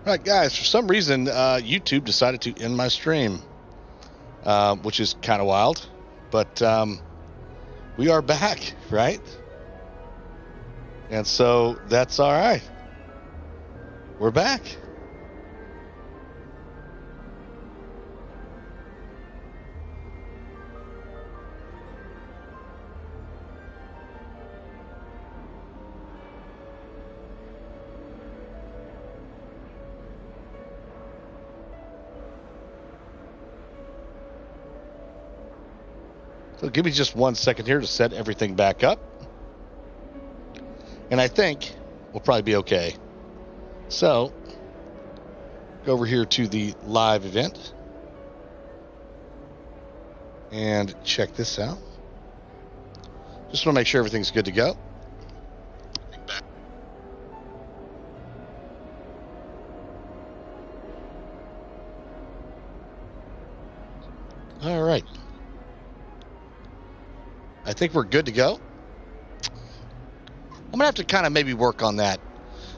Alright guys, for some reason YouTube decided to end my stream, which is kind of wild, but we are back, right? And so that's alright. We're back. So give me just 1 second here to set everything back up. And I think we'll probably be okay. So, go over here to the live event. And check this out. Just want to make sure everything's good to go. All right. I think we're good to go. I'm gonna have to kind of maybe work on that.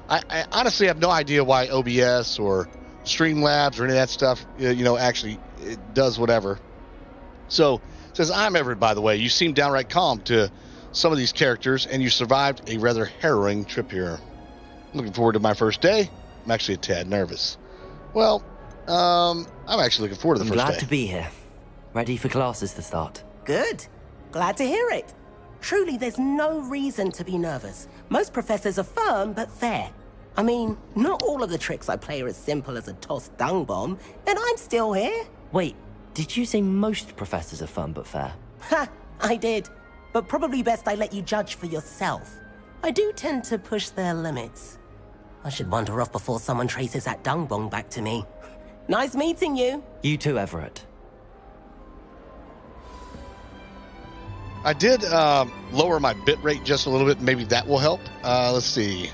I honestly have no idea why OBS or Streamlabs or any of that stuff, actually it does whatever. So, it says, I'm Everett, by the way. You seem downright calm to some of these characters, and you survived a rather harrowing trip here. Looking forward to my first day. I'm actually a tad nervous. Well, I'm actually looking forward to the first day. Glad to be here. Ready for classes to start. Good. Glad to hear it. Truly, there's no reason to be nervous. Most professors are firm but fair. I mean, not all of the tricks I play are as simple as a tossed dung bomb, and I'm still here. Wait, did you say most professors are fun but fair? Ha! I did. But probably best I let you judge for yourself. I do tend to push their limits. I should wander off before someone traces that dung bomb back to me. Nice meeting you. You too, Everett. I did lower my bit rate just a little bit. Maybe that will help. Let's see.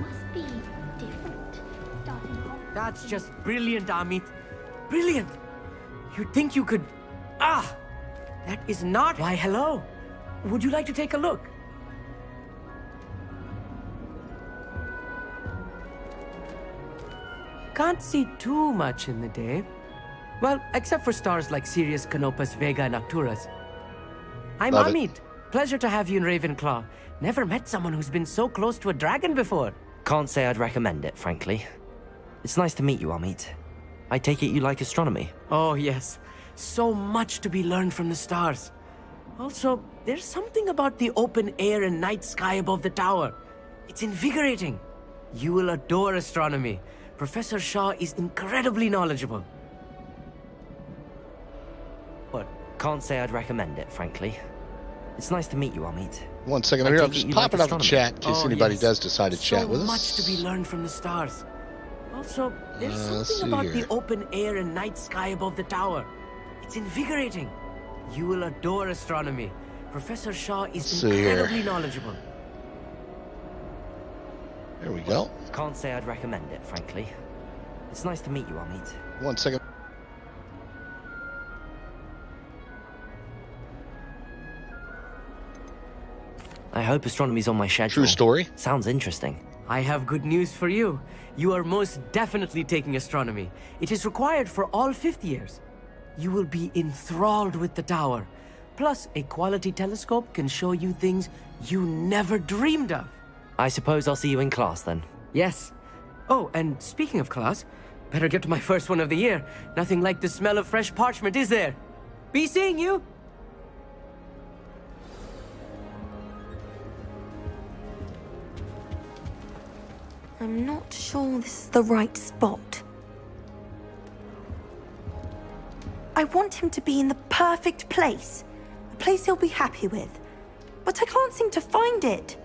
Must be different. Starting off. That's just brilliant, Amit. Brilliant. You'd think you could... Ah! That is not... Why, hello. Would you like to take a look? Can't see too much in the day. Well, except for stars like Sirius, Canopus, Vega, and Arcturus. I'm Love it. Amit. Pleasure to have you in Ravenclaw. Never met someone who's been so close to a dragon before. Can't say I'd recommend it, frankly. It's nice to meet you, Amit. I take it you like astronomy. Oh, yes. So much to be learned from the stars. Also, there's something about the open air and night sky above the tower. It's invigorating. You will adore astronomy. Professor Shaw is incredibly knowledgeable. What? Can't say I'd recommend it, frankly. It's nice to meet you, Amit. 1 second I here. I'll take it just you pop like it up in astronomy. chat in case Oh, anybody yes. does decide to chat with us. So much to be learned from the stars. Also, there's let's something see about here. the open air and night sky above the tower. It's invigorating. You will adore astronomy. Professor Shaw is Let's see here. incredibly knowledgeable. There we go. Can't say I'd recommend it, frankly. It's nice to meet you, Amit. 1 second. I hope astronomy's on my schedule. True story. Sounds interesting. I have good news for you. You are most definitely taking astronomy. It is required for all fifth years. You will be enthralled with the tower. Plus, a quality telescope can show you things you never dreamed of. I suppose I'll see you in class then. Yes. Oh, and speaking of class, better get to my first one of the year. Nothing like the smell of fresh parchment, is there? Be seeing you! I'm not sure this is the right spot. I want him to be in the perfect place. A place he'll be happy with. But I can't seem to find it.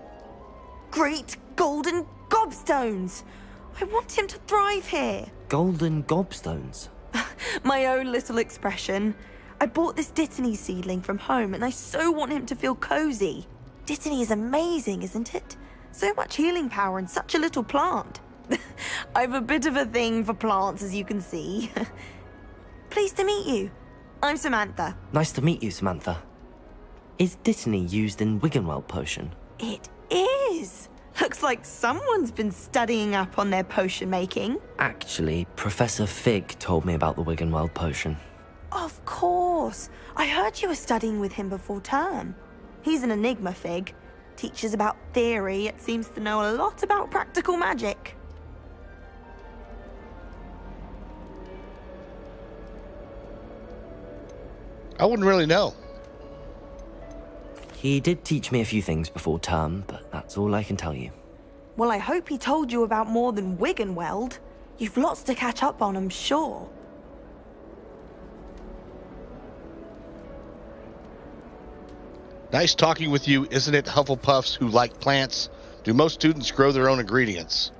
Great golden gobstones! I want him to thrive here. Golden gobstones. My own little expression. I bought this Dittany seedling from home and I so want him to feel cozy. Dittany is amazing, isn't it? So much healing power in such a little plant. I've a bit of a thing for plants, as you can see. Pleased to meet you. I'm Nice to meet you, Samantha. Is Dittany used in Wiggenweld potion? It is. Looks like someone's been studying up on their potion making. Actually, Professor Fig told me about the Wiggenweld potion. Of course. I heard you were studying with him before term. He's an enigma, Fig. Teaches about theory, yet seems to know a lot about practical magic. I wouldn't really know. He did teach me a few things before term, but that's all I can tell you. Well, I hope he told you about more than Wiggenweld. You've lots to catch up on, I'm sure. Nice talking with you, isn't it, Hufflepuffs who like plants? Do most students grow their own ingredients?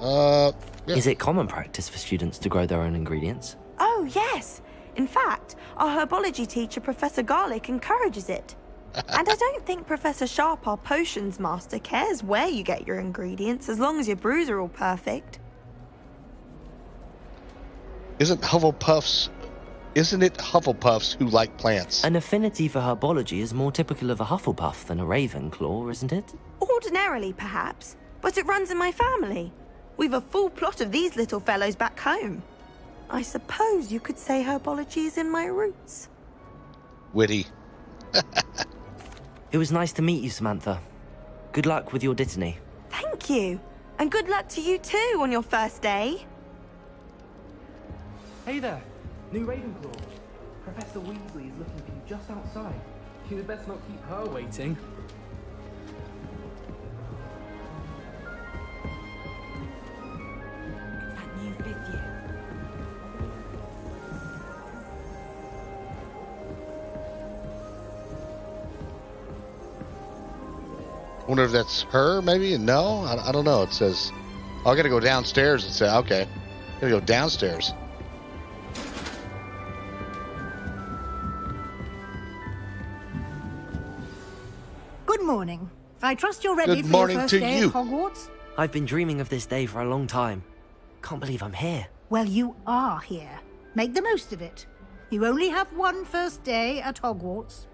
Yeah. Is it common practice for students to grow their own ingredients? Oh, yes. In fact, our herbology teacher, Professor Garlick, encourages it. And I don't think Professor Sharp, our potions master, cares where you get your ingredients, as long as your brews are all perfect. Isn't it Hufflepuffs who like plants? An affinity for herbology is more typical of a Hufflepuff than a Ravenclaw, isn't it? Ordinarily, perhaps, but it runs in my family. We've a full plot of these little fellows back home. I suppose you could say herbology is in my roots. Witty. It was nice to meet you, Samantha. Good luck with your Dittany. Thank you. And good luck to you too on your first day. Hey there, new Ravenclaw. Professor Weasley is looking for you just outside. You had best not keep her waiting. It's that new fifth year. I wonder if that's her, maybe? No? I don't know. It says, oh, I gotta go downstairs and say, okay. Gotta go downstairs. Good morning. I trust you're ready Good for morning your first to day you. at Hogwarts? I've been dreaming of this day for a long time. Can't believe I'm here. Well, you are here. Make the most of it. You only have one first day at Hogwarts.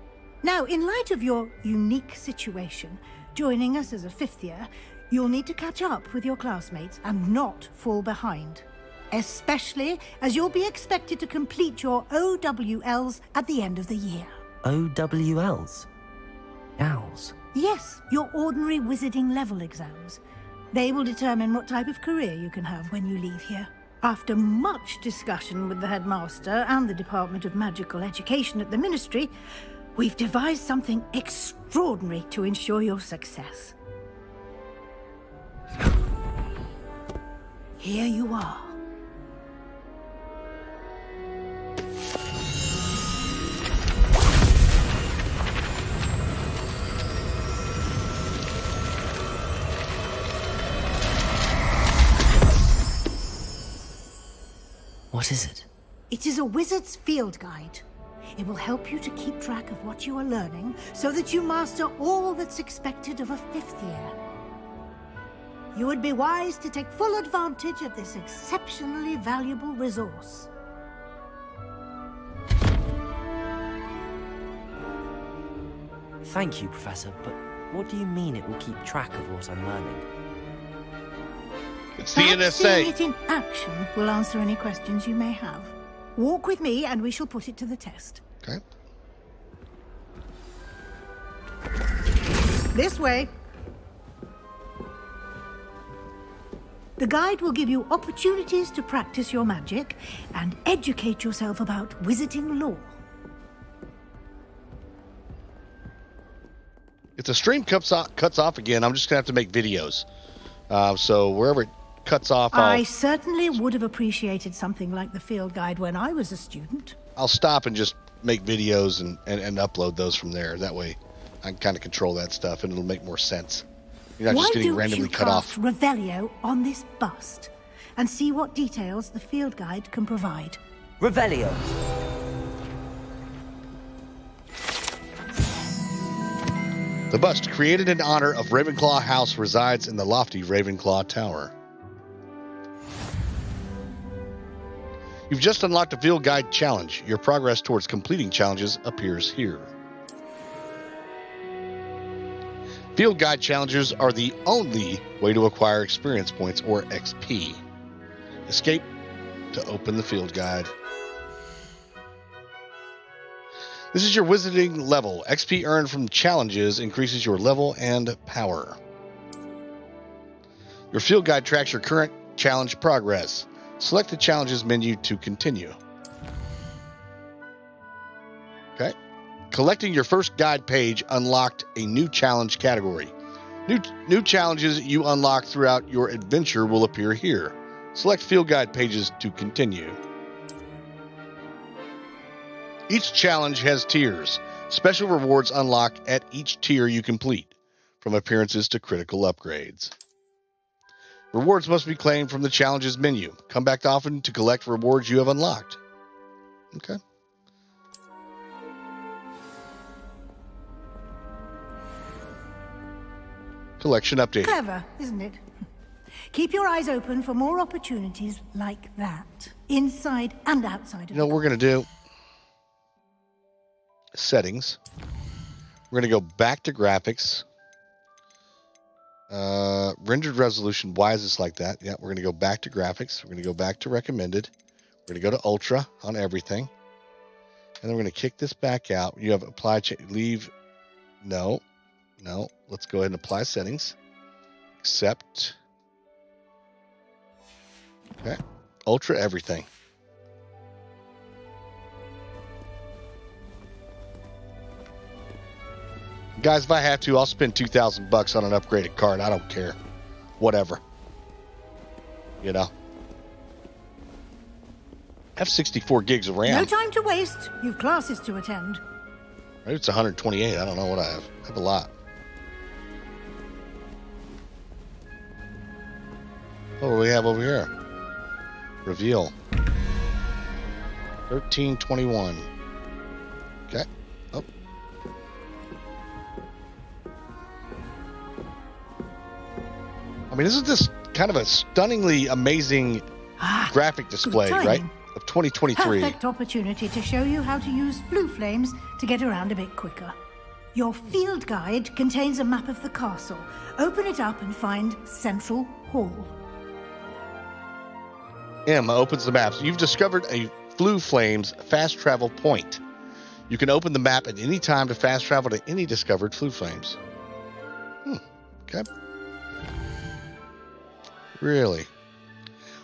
Now, in light of your unique situation, joining us as a fifth year, you'll need to catch up with your classmates and not fall behind. Especially as you'll be expected to complete your OWLs at the end of the year. OWLs? Owls? Yes, your ordinary wizarding level exams. They will determine what type of career you can have when you leave here. After much discussion with the headmaster and the Department of Magical Education at the Ministry, we've devised something extraordinary to ensure your success. Here you are. What is it? It is a wizard's field guide. It will help you to keep track of what you are learning so that you master all that's expected of a fifth year. You would be wise to take full advantage of this exceptionally valuable resource. Thank you, Professor, but what do you mean it will keep track of what I'm learning? It's the Perhaps seeing NSA. it in action will answer any questions you may have. Walk with me and we shall put it to the test. Okay. This way. The guide will give you opportunities to practice your magic and educate yourself about wizarding lore. If the stream cuts off again, I'm just going to have to make videos. So wherever it cuts off, I certainly would have appreciated something like the field guide when I was a student. I'll stop and just make videos and upload those from there. That way I can kind of control that stuff and it'll make more sense. You're not Why just getting don't randomly you cut off. cast Revelio on this bust and see what details the field guide can provide? Revelio! The bust, created in honor of Ravenclaw House, resides in the lofty Ravenclaw Tower. You've just unlocked a field guide challenge. Your progress towards completing challenges appears here. Field guide challenges are the only way to acquire experience points or XP. Escape to open the field guide. This is your wizarding level. XP earned from challenges increases your level and power. Your field guide tracks your current challenge progress. Select the challenges menu to continue. Okay. Collecting your first guide page unlocked a new challenge category. New challenges you unlock throughout your adventure will appear here. Select field guide pages to continue. Each challenge has tiers. Special rewards unlock at each tier you complete, from appearances to critical upgrades. Rewards must be claimed from the challenges menu. Come back often to collect rewards you have unlocked. Okay. Collection update. Clever, isn't it? Keep your eyes open for more opportunities like that, inside and outside of You know what we're going to do? Settings. We're going to go back to graphics. Rendered resolution. Why is this like that? Yeah, we're going to go back to graphics. We're going to go back to recommended. We're going to go to ultra on everything. And then we're going to kick this back out. You have apply, leave. No. Let's go ahead and apply settings. Accept. Okay. Ultra everything. Guys, if I have to, I'll spend $2,000 on an upgraded card. I don't care. Whatever. You know. I have 64 gigs of RAM. No time to waste. You've classes to attend. Maybe it's 128. I don't know what I have. I have a lot. What do we have over here? Reveal. 1321. Okay. Oh. I mean, isn't this kind of a stunningly amazing graphic display, good right? timing. Of 2023. Perfect opportunity to show you how to use blue flames to get around a bit quicker. Your field guide contains a map of the castle. Open it up and find Central Hall. M opens the map. So you've discovered a Blue Flames fast travel point. You can open the map at any time to fast travel to any discovered Blue Flames. Okay. Really?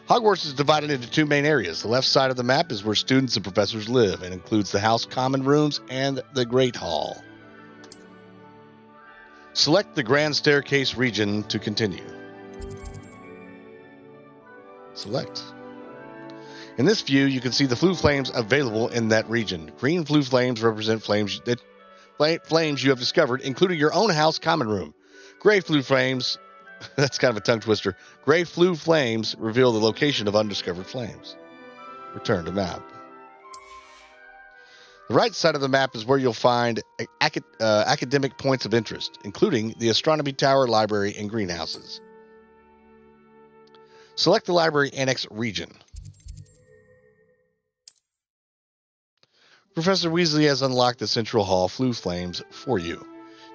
Hogwarts is divided into two main areas. The left side of the map is where students and professors live and includes the House Common Rooms and the Great Hall. Select the Grand Staircase region to continue. Select. In this view, you can see the Blue Flames available in that region. Green Blue Flames represent flames you have discovered, including your own House Common Room. Gray Blue Flames, that's kind of a tongue twister. Gray Blue Flames reveal the location of undiscovered flames. Return to map. The right side of the map is where you'll find academic points of interest, including the Astronomy Tower, Library, and greenhouses. Select the Library Annex region. Professor Weasley has unlocked the Central Hall Blue Flames for you.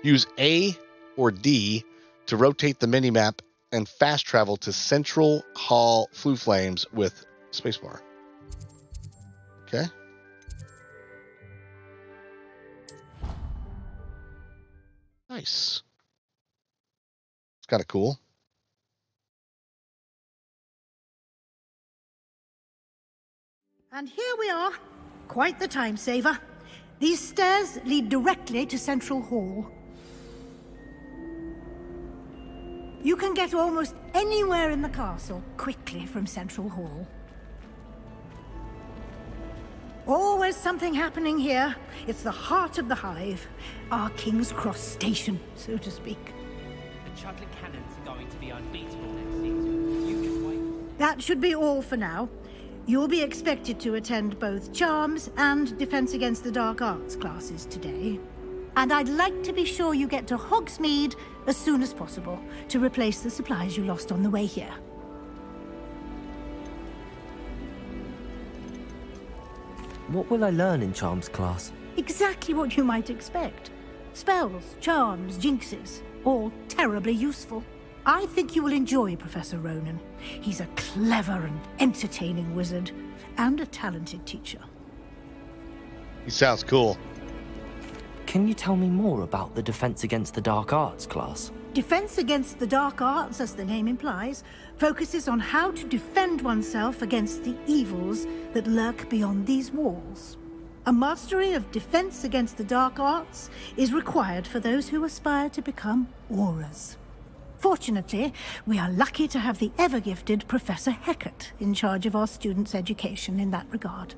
Use A or D to rotate the minimap and fast travel to Central Hall Blue Flames with spacebar. Okay. Nice. It's kind of cool. And here we are. Quite the time saver. These stairs lead directly to Central Hall. You can get almost anywhere in the castle quickly from Central Hall. Always something happening here. It's the heart of the hive. Our King's Cross station, so to speak. The chocolate cannons are going to be unbeatable next season. You just wait. That should be all for now. You'll be expected to attend both Charms and Defense Against the Dark Arts classes today. And I'd like to be sure you get to Hogsmeade as soon as possible to replace the supplies you lost on the way here. What will I learn in Charms class? Exactly what you might expect. Spells, charms, jinxes. all terribly useful. I think you will enjoy Professor Ronan. He's a clever and entertaining wizard, and a talented teacher. He sounds cool. Can you tell me more about the Defense Against the Dark Arts class? Defense Against the Dark Arts, as the name implies, focuses on how to defend oneself against the evils that lurk beyond these walls. A mastery of Defense Against the Dark Arts is required for those who aspire to become auras. Fortunately, we are lucky to have the ever-gifted Professor Hecat in charge of our students' education in that regard.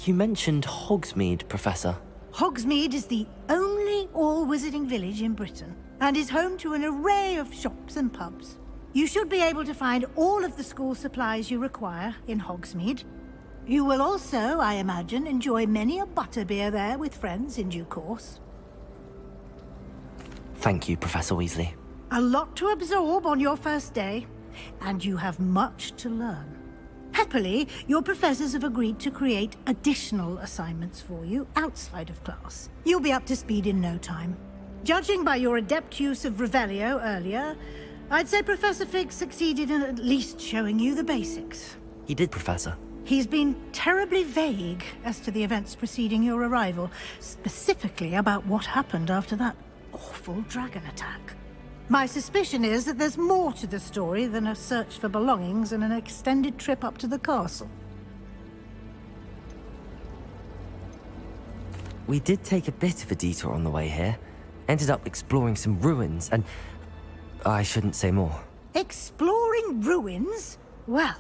You mentioned Hogsmeade, Professor. Hogsmeade is the only all-wizarding village in Britain, and is home to an array of shops and pubs. You should be able to find all of the school supplies you require in Hogsmeade. You will also, I imagine, enjoy many a butterbeer there with friends in due course. Thank you, Professor Weasley. A lot to absorb on your first day, and you have much to learn. Happily, your professors have agreed to create additional assignments for you outside of class. You'll be up to speed in no time. Judging by your adept use of Revelio earlier, I'd say Professor Fig succeeded in at least showing you the basics. He did, Professor. He's been terribly vague as to the events preceding your arrival, specifically about what happened after that awful dragon attack. My suspicion is that there's more to the story than a search for belongings and an extended trip up to the castle. We did take a bit of a detour on the way here. Ended up exploring some ruins and... I shouldn't say more. Exploring ruins? Well,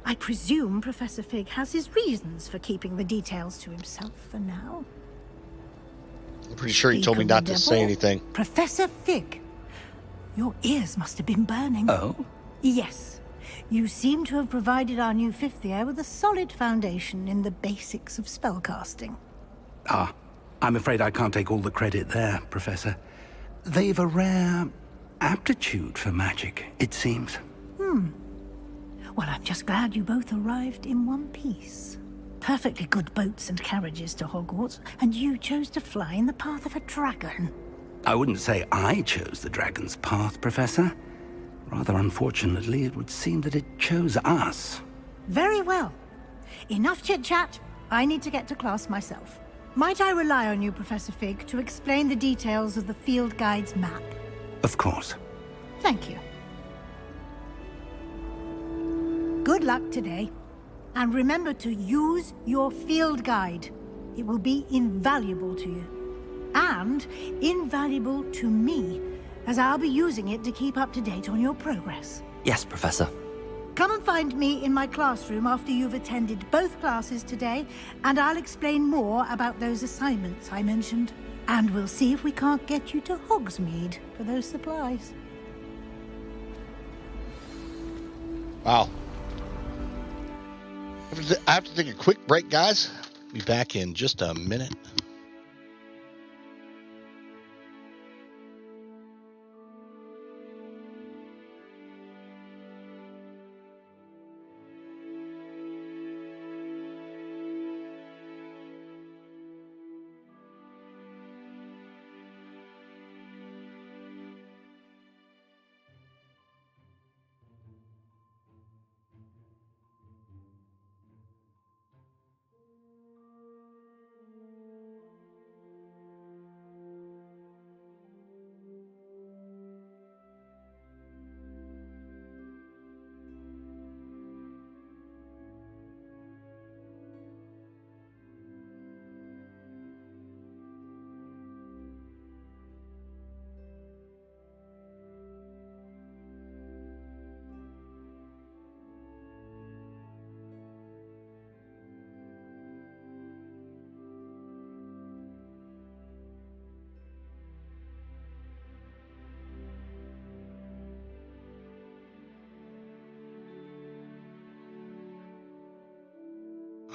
I presume Professor Fig has his reasons for keeping the details to himself for now. I'm pretty sure he told me not to say anything. Professor Fig, your ears must have been burning. Oh? Yes. You seem to have provided our new fifth year with a solid foundation in the basics of spellcasting. Ah, I'm afraid I can't take all the credit there, Professor. They've a rare aptitude for magic, it seems. Well, I'm just glad you both arrived in one piece. Perfectly good boats and carriages to Hogwarts, and you chose to fly in the path of a dragon. I wouldn't say I chose the dragon's path, Professor. Rather unfortunately, it would seem that it chose us. Very well. Enough chit-chat. I need to get to class myself. Might I rely on you, Professor Fig, to explain the details of the field guide's map? Of course. Thank you. Good luck today. And remember to use your field guide. It will be invaluable to you. And invaluable to me, as I'll be using it to keep up to date on your progress. Yes, Professor. Come and find me in my classroom after you've attended both classes today, and I'll explain more about those assignments I mentioned. And we'll see if we can't get you to Hogsmeade for those supplies. Wow. I have to take a quick break, guys. Be back in just a minute.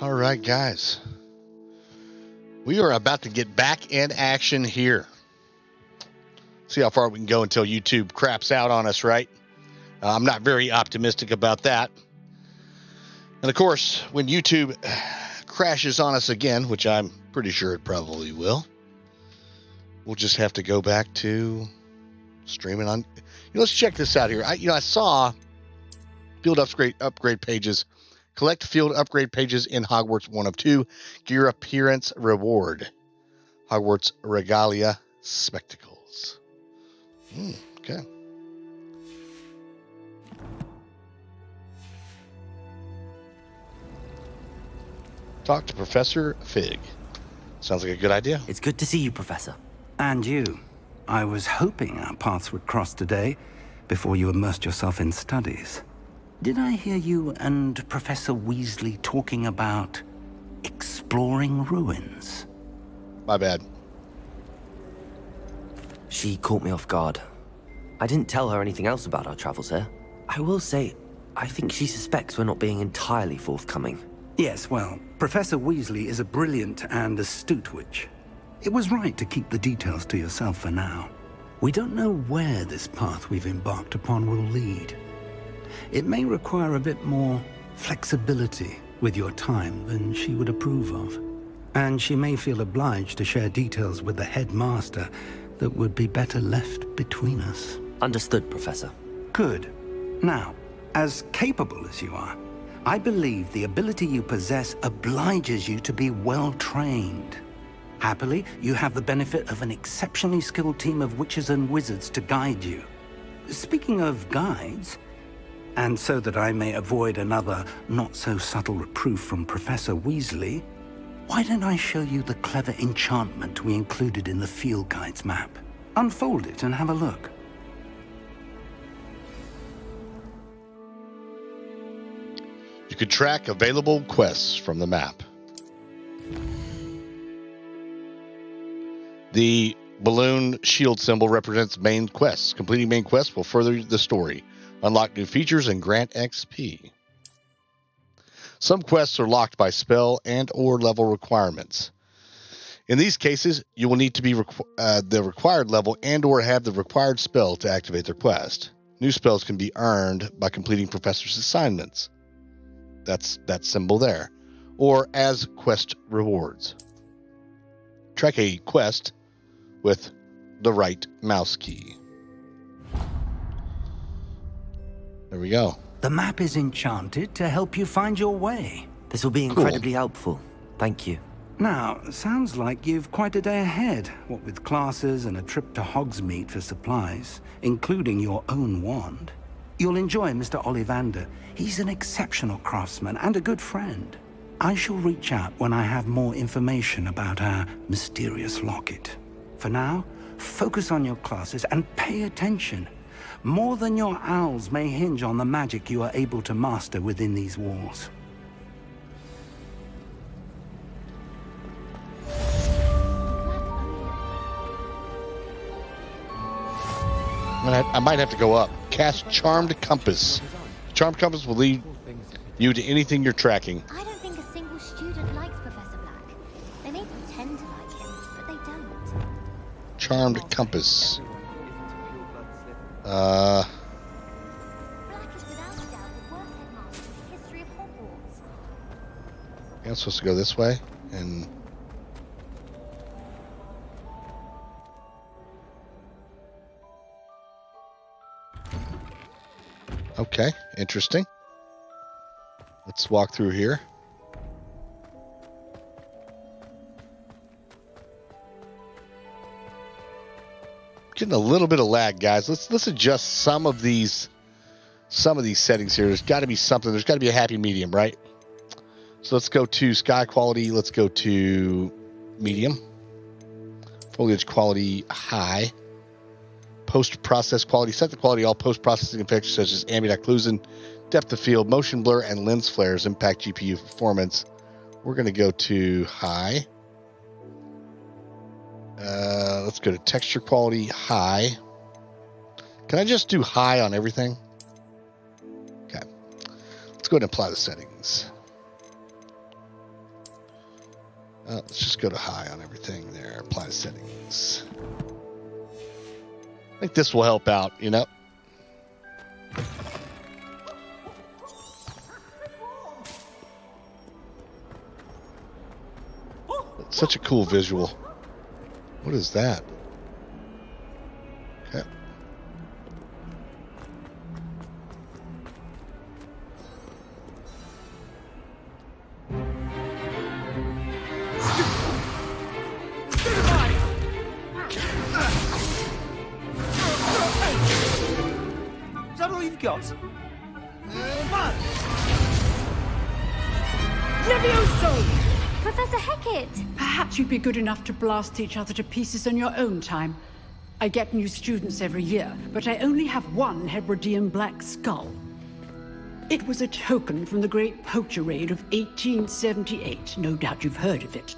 All right, guys. We are about to get back in action here. See how far we can go until YouTube craps out on us, right? I'm not very optimistic about that. And of course, when YouTube crashes on us again, which I'm pretty sure it probably will, we'll just have to go back to streaming on. Let's check this out here. I saw field upgrade pages. Collect field upgrade pages in Hogwarts 1 of 2. Gear appearance reward. Hogwarts Regalia Spectacles. Okay. Talk to Professor Fig. Sounds like a good idea. It's good to see you, Professor. And you. I was hoping our paths would cross today before you immersed yourself in studies. Did I hear you and Professor Weasley talking about exploring ruins? My bad. She caught me off guard. I didn't tell her anything else about our travels here. I will say, I think she suspects we're not being entirely forthcoming. Yes, well, Professor Weasley is a brilliant and astute witch. It was right to keep the details to yourself for now. We don't know where this path we've embarked upon will lead. It may require a bit more flexibility with your time than she would approve of. And she may feel obliged to share details with the headmaster that would be better left between us. Understood, Professor. Good. Now, as capable as you are, I believe the ability you possess obliges you to be well trained. Happily, you have the benefit of an exceptionally skilled team of witches and wizards to guide you. Speaking of guides, and so that I may avoid another not-so-subtle reproof from Professor Weasley, why don't I show you the clever enchantment we included in the field guide's map? Unfold it and have a look. You can track available quests from the map. The balloon shield symbol represents main quests. Completing main quests will further the story, unlock new features, and grant XP. Some quests are locked by spell and or level requirements. In these cases, you will need to be the required level and or have the required spell to activate their quest. New spells can be earned by completing professor's assignments. That's that symbol there. Or as quest rewards. Track a quest with the right mouse key. There we go. The map is enchanted to help you find your way. This will be incredibly helpful. Thank you. Now, sounds like you've quite a day ahead, what with classes and a trip to Hogsmeade for supplies, including your own wand. You'll enjoy Mr. Ollivander. He's an exceptional craftsman and a good friend. I shall reach out when I have more information about our mysterious locket. For now, focus on your classes and pay attention. More than your owls may hinge on the magic you are able to master within these walls. I might have to go up. Cast Charmed Compass. Charmed Compass will lead you to anything you're tracking. I don't think a single student likes Professor Black. They may pretend to like him, but they don't. Charmed Compass. Black is without a doubt the worst headmaster in the history of Hogwarts. I'm supposed to go this way, and okay, interesting. Let's walk through here. Getting a little bit of lag, guys. Let's adjust some of these settings here. There's got to be something. There's got to be a happy medium, right? So let's go to sky quality. Let's go to medium. Foliage quality high. Post-process quality. Set the quality all post-processing effects such as ambient occlusion, depth of field, motion blur, and lens flares impact GPU performance. We're going to go to high. Let's go to texture quality high. Can I just do high on everything? Okay. Let's go ahead and apply the settings. Let's just go to high on everything there. Apply the settings. I think this will help out, you know. It's such a cool visual. What is that? we've got. Levioso! Professor Hecat! Perhaps you'd be good enough to blast each other to pieces on your own time. I get new students every year, but I only have one Hebridean black skull. It was a token from the Great Poacher Raid of 1878. No doubt you've heard of it.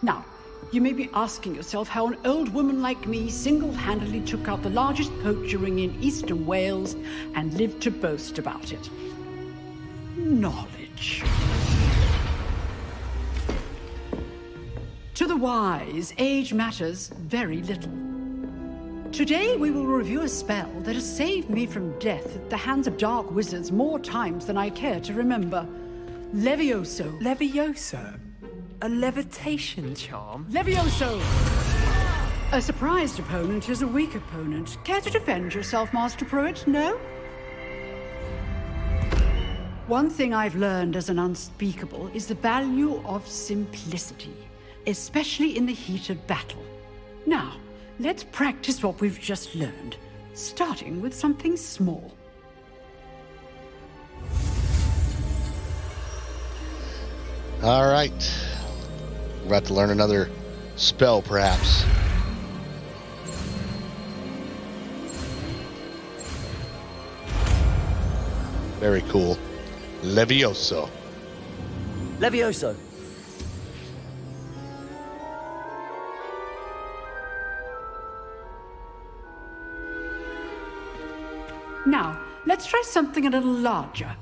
Now, you may be asking yourself how an old woman like me single-handedly took out the largest poacher ring in eastern Wales and lived to boast about it. Knowledge. To the wise, age matters very little. Today we will review a spell that has saved me from death at the hands of dark wizards more times than I care to remember. Levioso. Levioso? A levitation charm? Levioso! A surprised opponent is a weak opponent. Care to defend yourself, Master Pruitt? No? One thing I've learned as an unspeakable is the value of simplicity, especially in the heat of battle. Now, let's practice what we've just learned, starting with something small. All right. We're about to learn another spell, perhaps. Very cool. Levioso. Levioso. Now, let's try something a little larger.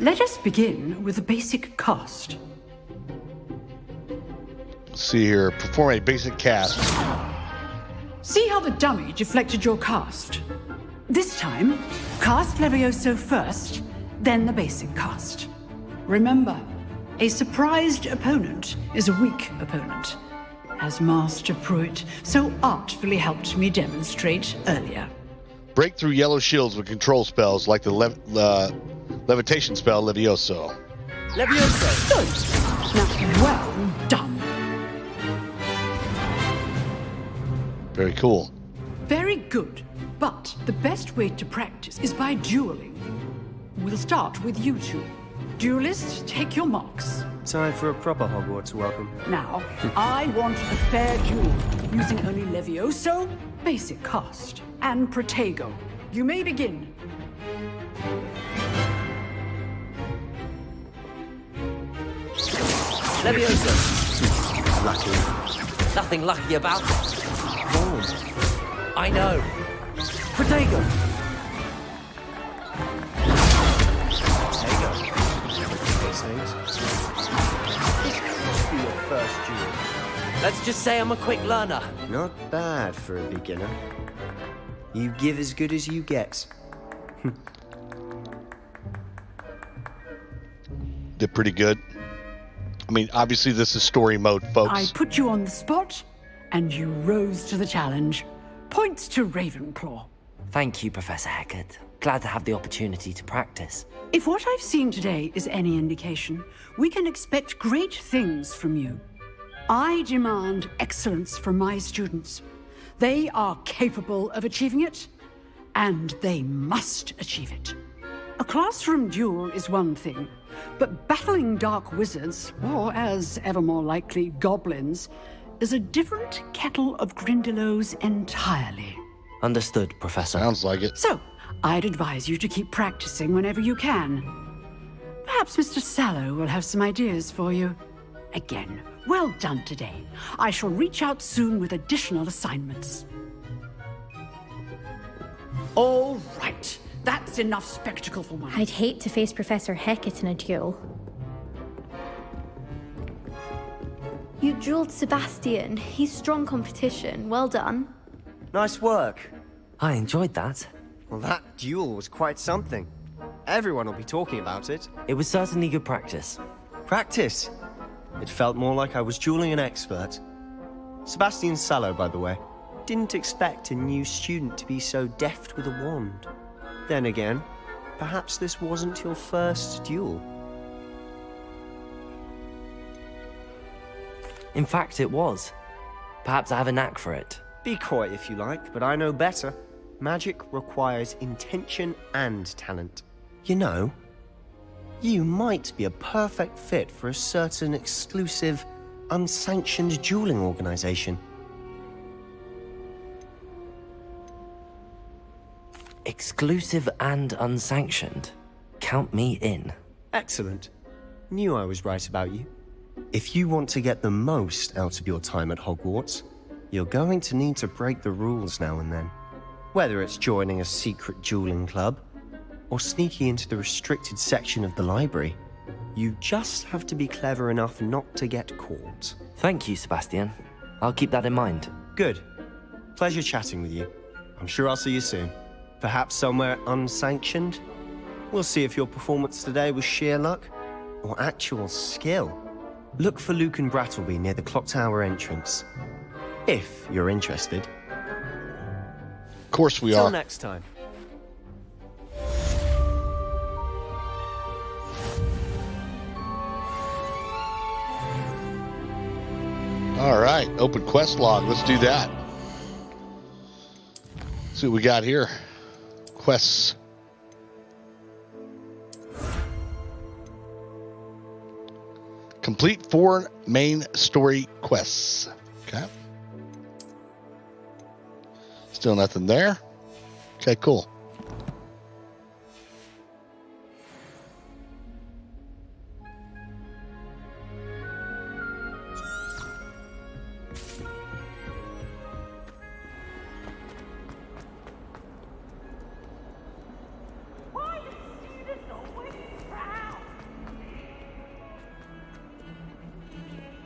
Let us begin with a basic cast. Let's see here. Perform a basic cast. See how the dummy deflected your cast? This time, cast Levioso first, then the basic cast. Remember, a surprised opponent is a weak opponent, as Master Pruitt so artfully helped me demonstrate earlier. Break through yellow shields with control spells like the levitation spell Levioso. Levioso! Good. Now, well done. Very cool. Very good. But the best way to practice is by dueling. We'll start with you two. Duelists, take your marks. Time for a proper Hogwarts welcome. Now, I want a fair duel, using only Levioso, basic cast, and Protego. You may begin. Levioso. Lucky. Nothing lucky about it. I know. Protego. This be your first duel. Let's just say I'm a quick learner. Not bad for a beginner. You give as good as you get. Did pretty good. I mean, obviously this is story mode, folks. I put you on the spot, and you rose to the challenge. Points to Ravenclaw. Thank you, Professor Hecat. Glad to have the opportunity to practice. If what I've seen today is any indication, we can expect great things from you. I demand excellence from my students. They are capable of achieving it, and they must achieve it. A classroom duel is one thing, but battling dark wizards, or as ever more likely, goblins, is a different kettle of Grindylows entirely. Understood, Professor. Sounds like it. So, I'd advise you to keep practicing whenever you can. Perhaps Mr. Sallow will have some ideas for you. Again, well done today. I shall reach out soon with additional assignments. All right. That's enough spectacle for one. I'd hate to face Professor Hecat in a duel. You dueled Sebastian. He's strong competition. Well done. Nice work. I enjoyed that. Well, that duel was quite something. Everyone will be talking about it. It was certainly good practice. Practice? It felt more like I was dueling an expert. Sebastian Sallow, by the way. Didn't expect a new student to be so deft with a wand. Then again, perhaps this wasn't your first duel. In fact, it was. Perhaps I have a knack for it. Be coy if you like, but I know better. Magic requires intention and talent. You know, you might be a perfect fit for a certain exclusive, unsanctioned dueling organization. Exclusive and unsanctioned. Count me in. Excellent. Knew I was right about you. If you want to get the most out of your time at Hogwarts, you're going to need to break the rules now and then. Whether it's joining a secret dueling club, or sneaking into the restricted section of the library, you just have to be clever enough not to get caught. Thank you, Sebastian. I'll keep that in mind. Good. Pleasure chatting with you. I'm sure I'll see you soon. Perhaps somewhere unsanctioned? We'll see if your performance today was sheer luck, or actual skill. Look for Luke and Brattleby near the clock tower entrance. If you're interested. Of course we Till are. next time. All right, open quest log. Let's do that. See what we got here. Quests. Complete 4 main story quests. Okay. Still nothing there. Okay, cool.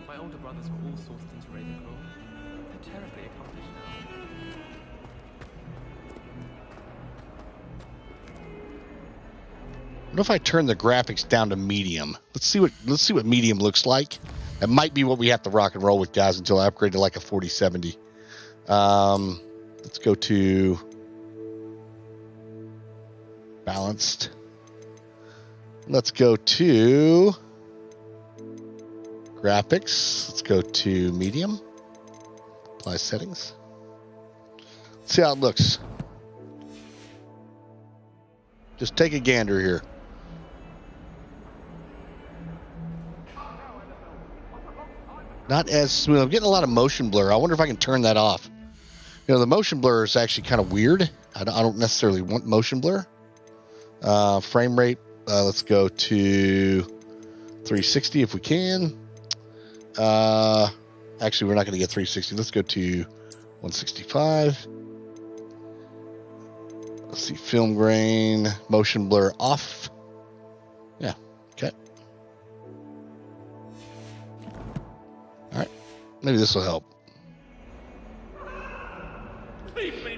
My older brothers were all sourced into Ravenclaw. They're terribly accomplished now. What if I turn the graphics down to medium? Let's see what medium looks like. That might be what we have to rock and roll with, guys, until I upgrade to like a 4070. Let's go to balanced. Let's go to graphics. Let's go to medium. Apply settings. Let's see how it looks. Just take a gander here. Not as smooth. I'm getting a lot of motion blur. I wonder if I can turn that off. You know, the motion blur is actually kind of weird. I don't necessarily want motion blur. Frame rate. Let's go to 360 if we can. Actually, we're not going to get 360. Let's go to 165. Let's see. Film grain. Motion blur off. Yeah. Okay. All right. Maybe this will help.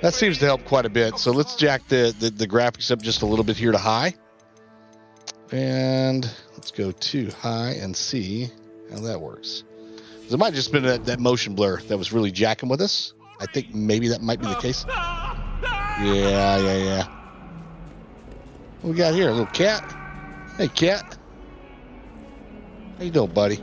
That seems to help quite a bit. So let's jack the graphics up just a little bit here to high. And let's go to high and see how that works. It might have just been that motion blur that was really jacking with us. I think maybe that might be the case. Yeah. What we got here? A little cat? Hey, cat. How you doing, buddy?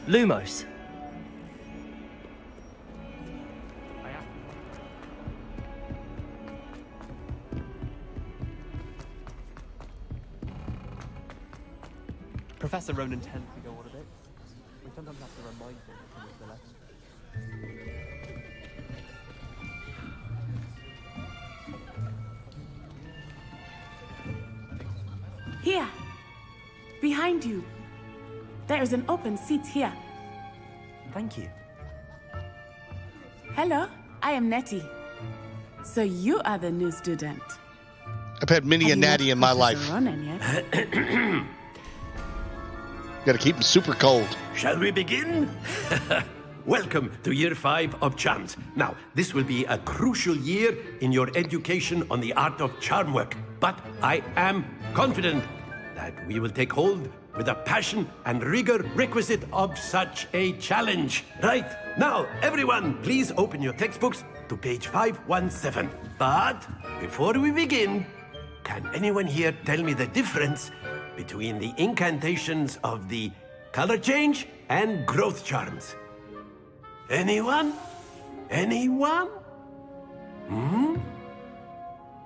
Lumos. Professor Ronan tends to go on a bit. We sometimes have to remind him to finish the lesson. Here, behind you. There is an open seat here. Thank you. Hello, I am Nettie. So you are the new student. I've had many a natty in my life. Ronan yet? Got to keep them super cold. Shall we begin? welcome to Year 5 of Charms. Now, this will be a crucial year in your education on the art of charm work. But I am confident that we will take hold with the passion and rigor requisite of such a challenge. Right, now, everyone, please open your textbooks to page 517. But before we begin, can anyone here tell me the difference between the incantations of the color change and growth charms? Anyone? Anyone?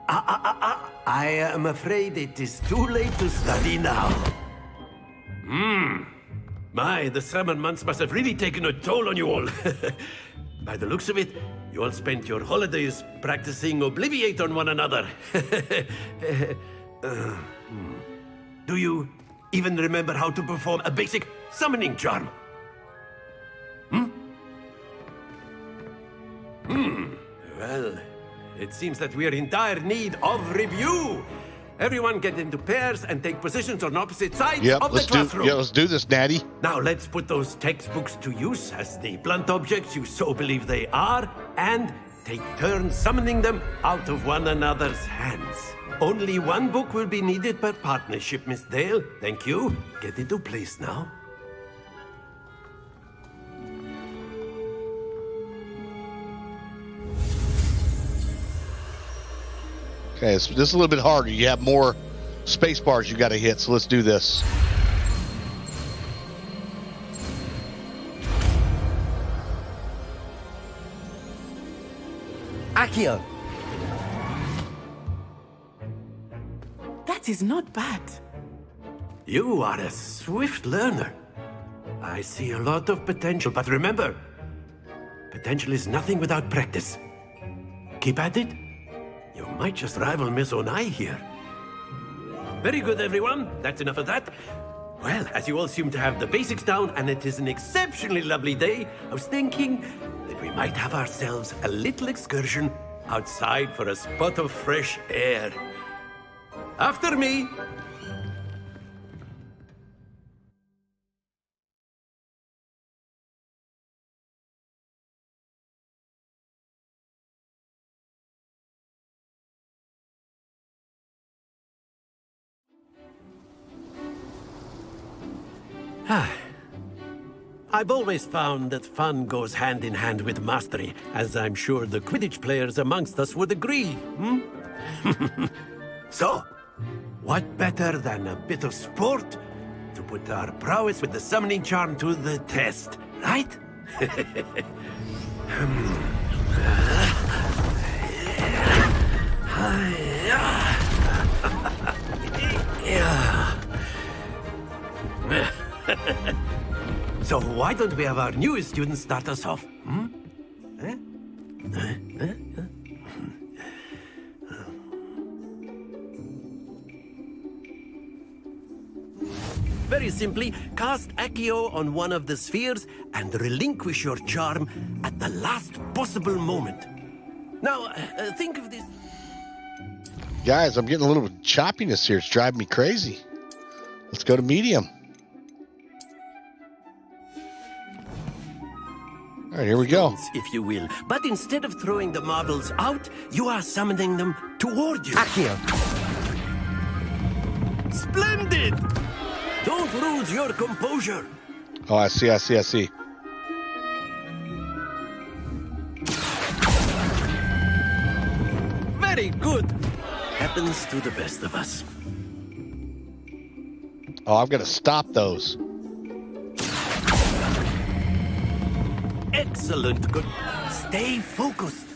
I am afraid it is too late to study now. My, the summer months must have really taken a toll on you all. By the looks of it, you all spent your holidays practicing Obliviate on one another. Do you even remember how to perform a basic summoning charm? Well, it seems that we are in dire need of review. Everyone get into pairs and take positions on opposite sides of the classroom. Let's do this, Natty. Now let's put those textbooks to use as the blunt objects you so believe they are, and take turns summoning them out of one another's hands. Only one book will be needed per partnership, Miss Dale. Thank you. Get into place now. Okay, so this is a little bit harder. You have more space bars you got to hit, so let's do this. Accio! That is not bad. You are a swift learner. I see a lot of potential, but remember, potential is nothing without practice. Keep at it. You might just rival Miss Onai here. Very good, everyone. That's enough of that. Well, as you all seem to have the basics down, and it is an exceptionally lovely day, I was thinking that we might have ourselves a little excursion outside for a spot of fresh air. After me. I've always found that fun goes hand in hand with mastery, as I'm sure the Quidditch players amongst us would agree. So, what better than a bit of sport to put our prowess with the summoning charm to the test, right? So why don't we have our newest student start us off? Very simply, cast Accio on one of the spheres and relinquish your charm at the last possible moment. Now, think of this. Guys, I'm getting a little choppiness here. It's driving me crazy. Let's go to medium. All right, here we go. If you will. But instead of throwing the marbles out, you are summoning them toward you. Accio! Splendid! Don't lose your composure. Oh, I see. Very good. Happens to the best of us. Oh, I've got to stop those. Excellent. Good. Stay focused.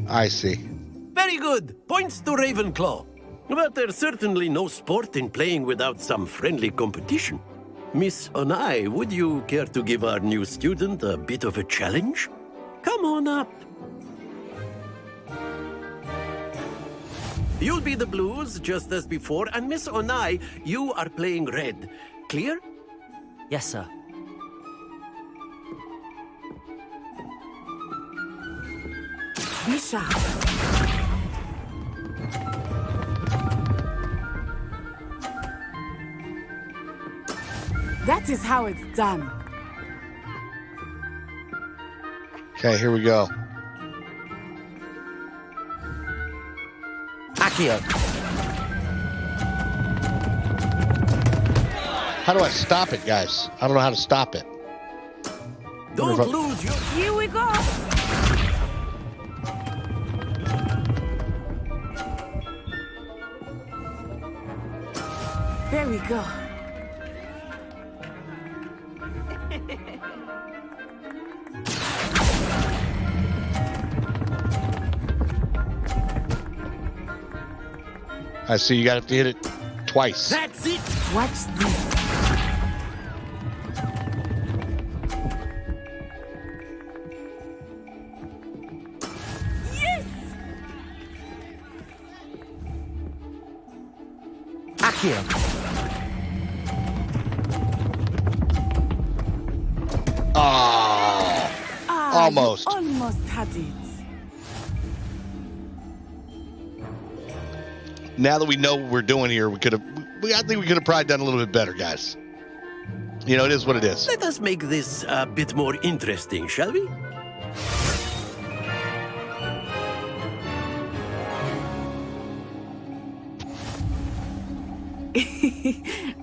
I see. Very good. Points to Ravenclaw. But there's certainly no sport in playing without some friendly competition. Miss Onai, would you care to give our new student a bit of a challenge? Come on up. You'll be the blues, just as before, and Miss Onai, you are playing red. Clear? Yes, sir. Be sharp. That is how it's done. Okay, here we go. Accio. How do I stop it, guys? I don't know how to stop it. Don't lose your... Here we go. There we go. I see you got to hit it twice. That's it. Watch this. Yes. Accio. Oh, almost. You almost had it. Now that we know what we're doing here, I think we could have probably done a little bit better, guys. You know, it is what it is. Let us make this a bit more interesting, shall we?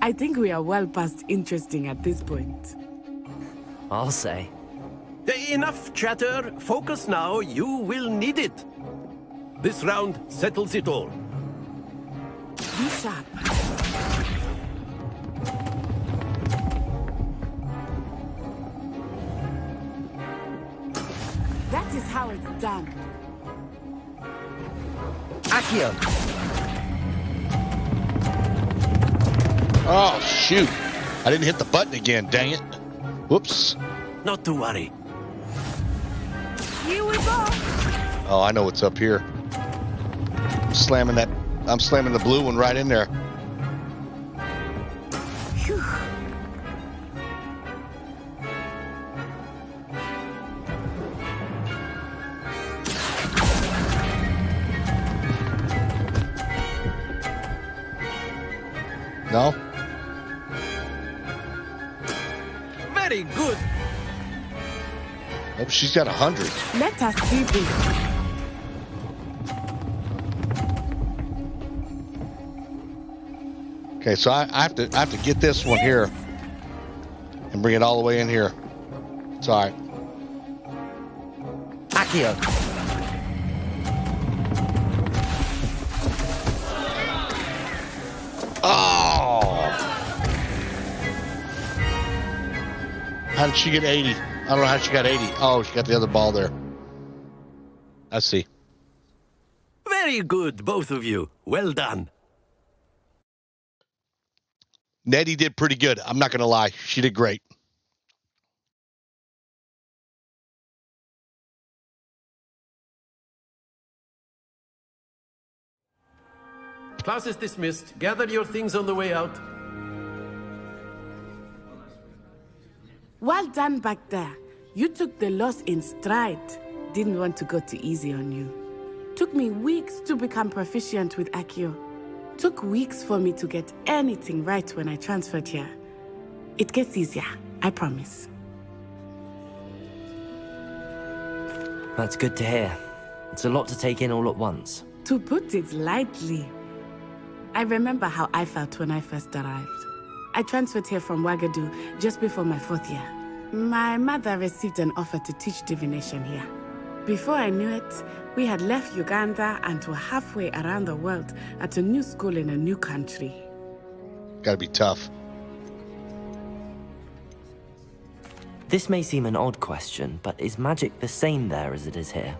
I think we are well past interesting at this point. I'll say. Enough chatter. Focus now. You will need it. This round settles it all. Be sharp. That is how it's done. Accio. Oh, shoot. I didn't hit the button again, dang it. Whoops. Not to worry. Here we go. Oh, I know what's up here. I'm slamming the blue one right in there. Phew. No? Very good. Oh, she's got 100. Let us see this. Okay, so I have to get this one here and bring it all the way in here. It's all right. Accio. Oh! How did she get 80? I don't know how she got 80. Oh, she got the other ball there. I see. Very good, both of you. Well done. Nettie did pretty good. I'm not going to lie. She did great. Class is dismissed. Gather your things on the way out. Well done back there. You took the loss in stride. Didn't want to go too easy on you. Took me weeks to become proficient with Accio. Took weeks for me to get anything right when I transferred here. It gets easier, I promise. That's good to hear. It's a lot to take in all at once. To put it lightly, I remember how I felt when I first arrived. I transferred here from Wagon just before my 4th year. My mother received an offer to teach divination here. Before I knew it, we had left Uganda and were halfway around the world at a new school in a new country. Gotta be tough. This may seem an odd question, but is magic the same there as it is here?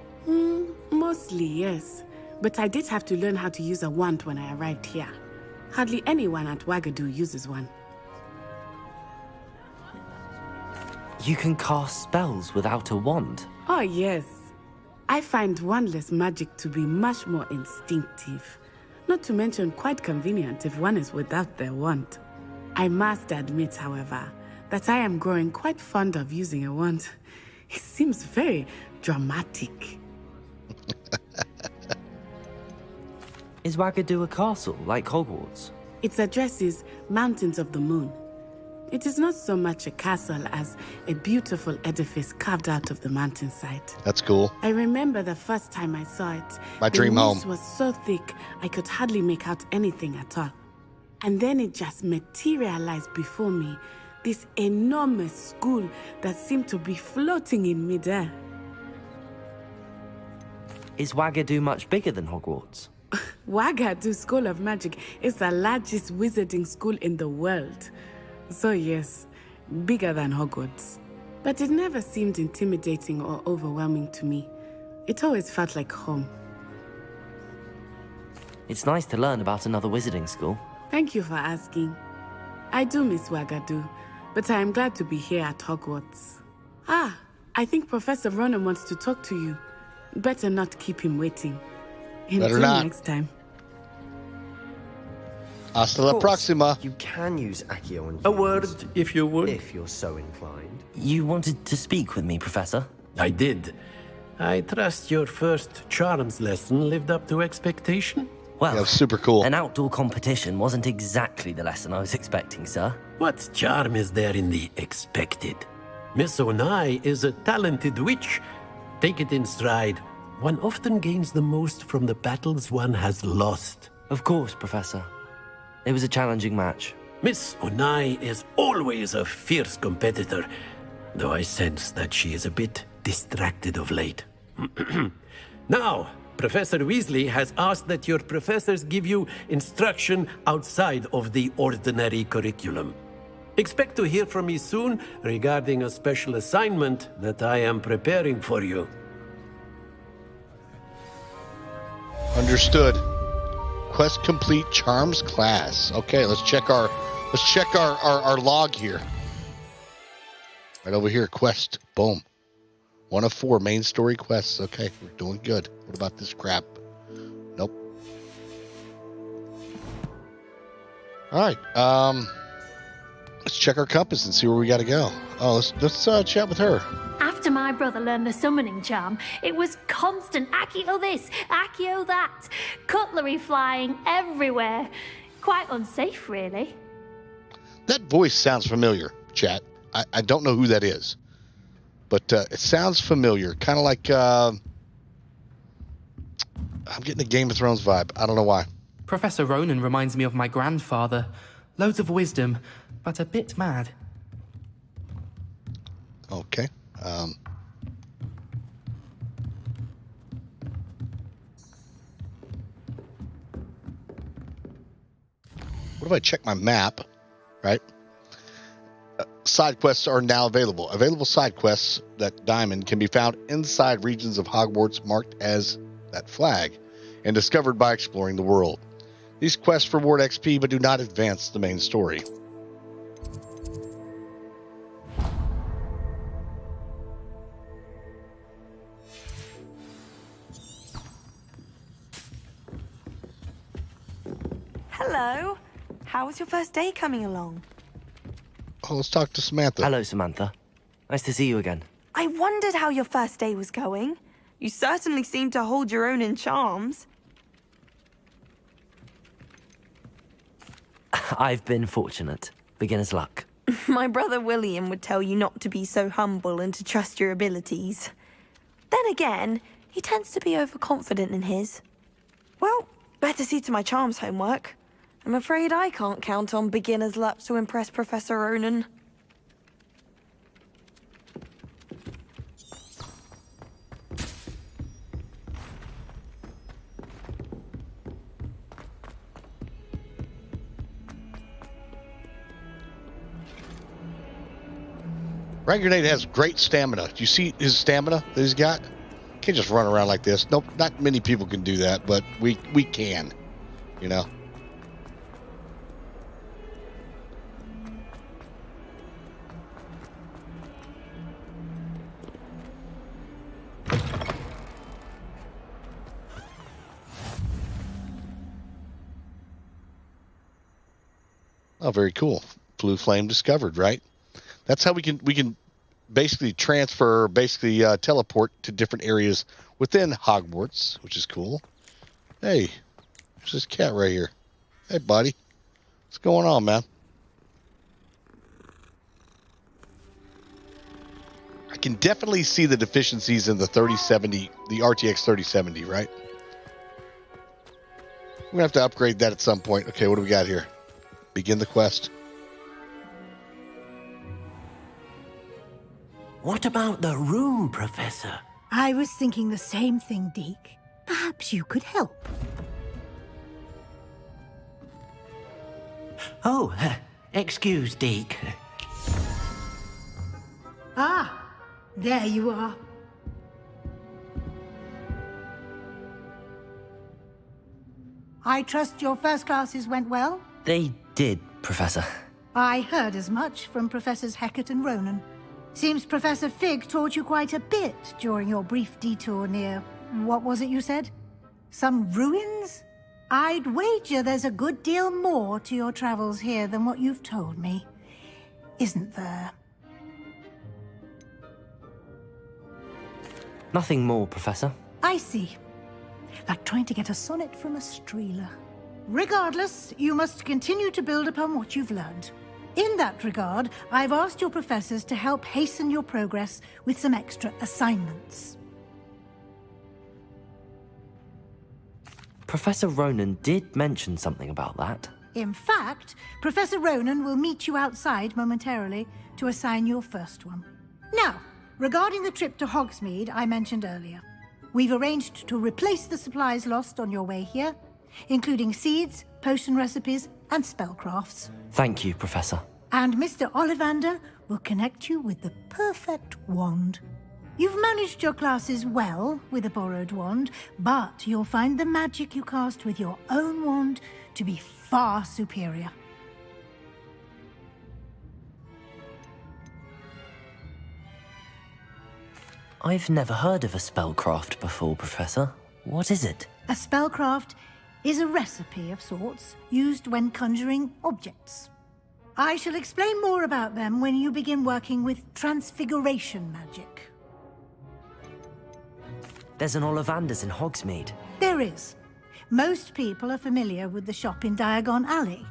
Mostly, yes. But I did have to learn how to use a wand when I arrived here. Hardly anyone at Wagon uses one. You can cast spells without a wand? Oh, yes. I find wandless magic to be much more instinctive. Not to mention quite convenient if one is without their wand. I must admit, however, that I am growing quite fond of using a wand. It seems very dramatic. Is Wagon a castle like Hogwarts? Its address is Mountains of the Moon. It is not so much a castle as a beautiful edifice carved out of the mountainside. That's cool. I remember the first time I saw it. My dream home. The mist was so thick, I could hardly make out anything at all. And then it just materialized before me. This enormous school that seemed to be floating in midair. Is Wagadu much bigger than Hogwarts? Wagadu School of Magic is the largest wizarding school in the world. So yes, bigger than Hogwarts. But it never seemed intimidating or overwhelming to me. It always felt like home. It's nice to learn about another wizarding school. Thank you for asking. I do miss Wagadu, but I am glad to be here at Hogwarts. Ah, I think Professor Ronan wants to talk to you. Better not keep him waiting. Better Until not. next time. Hasta la próxima. You can use Accio on A humans, word, if you would. if you're so inclined. You wanted to speak with me, Professor? I did. I trust your first charms lesson lived up to expectation. Well, Yeah, super cool. An outdoor competition wasn't exactly the lesson I was expecting, sir. What charm is there in the expected? Miss Onai is a talented witch. Take it in stride. One often gains the most from the battles one has lost. Of course, Professor. It was a challenging match. Miss Onai is always a fierce competitor, though I sense that she is a bit distracted of late. Now, Professor Weasley has asked that your professors give you instruction outside of the ordinary curriculum. Expect to hear from me soon regarding a special assignment that I am preparing for you. Understood. Quest complete charms class. Okay, let's check our log here. Right over here, quest. Boom. 1 of 4 main story quests. Okay, we're doing good. What about this crap? Nope. All right. Let's check our compass and see where we got to go. Oh, let's chat with her. After my brother learned the summoning charm, it was constant Accio this, Accio that, cutlery flying everywhere. Quite unsafe, really. That voice sounds familiar, chat. I don't know who that is, but it sounds familiar. Kind of like I'm getting a Game of Thrones vibe. I don't know why. Professor Ronan reminds me of my grandfather. Loads of wisdom, but a bit mad. Okay. What if I check my map, right? Side quests are now available. Available side quests that Diamond can be found inside regions of Hogwarts marked as that flag and discovered by exploring the world. These quests reward XP but do not advance the main story. Hello. How was your first day coming along? Oh, let's talk to Samantha. Hello, Samantha. Nice to see you again. I wondered how your first day was going. You certainly seem to hold your own in charms. I've been fortunate. Beginner's luck. My brother William would tell you not to be so humble and to trust your abilities. Then again, he tends to be overconfident in his. Well, better see to my charms homework. I'm afraid I can't count on beginner's luck to impress Professor Ronan. Red Grenade has great stamina. Do you see his stamina that he's got? Can't just run around like this. Nope, not many people can do that, but we can, you know. Oh, very cool. Blue flame discovered, right? That's how we can basically teleport to different areas within Hogwarts, which is cool. Hey, there's this cat right here. Hey, buddy. What's going on, man? can definitely see the deficiencies in the 3070, the RTX 3070, right? We're gonna have to upgrade that at some point. Okay, what do we got here? Begin the quest. What about the room, Professor? I was thinking the same thing, Deke. Perhaps you could help. Oh, excuse, Deke. Ah, there you are. I trust your first classes went well? They did, Professor. I heard as much from Professors Hecat and Ronan. Seems Professor Fig taught you quite a bit during your brief detour near... what was it you said? Some ruins? I'd wager there's a good deal more to your travels here than what you've told me. Isn't there? Nothing more, Professor. I see. Like trying to get a sonnet from a streeler. Regardless, you must continue to build upon what you've learned. In that regard, I've asked your professors to help hasten your progress with some extra assignments. Professor Ronan did mention something about that. In fact, Professor Ronan will meet you outside momentarily to assign your first one. Now, regarding the trip to Hogsmeade I mentioned earlier, we've arranged to replace the supplies lost on your way here, including seeds, potion recipes, and spellcrafts. Thank you, Professor. And Mr. Ollivander will connect you with the perfect wand. You've managed your classes well with a borrowed wand, but you'll find the magic you cast with your own wand to be far superior. I've never heard of a spellcraft before, Professor. What is it? A spellcraft is a recipe of sorts used when conjuring objects. I shall explain more about them when you begin working with transfiguration magic. There's an Ollivander's in Hogsmeade. There is. Most people are familiar with the shop in Diagon Alley.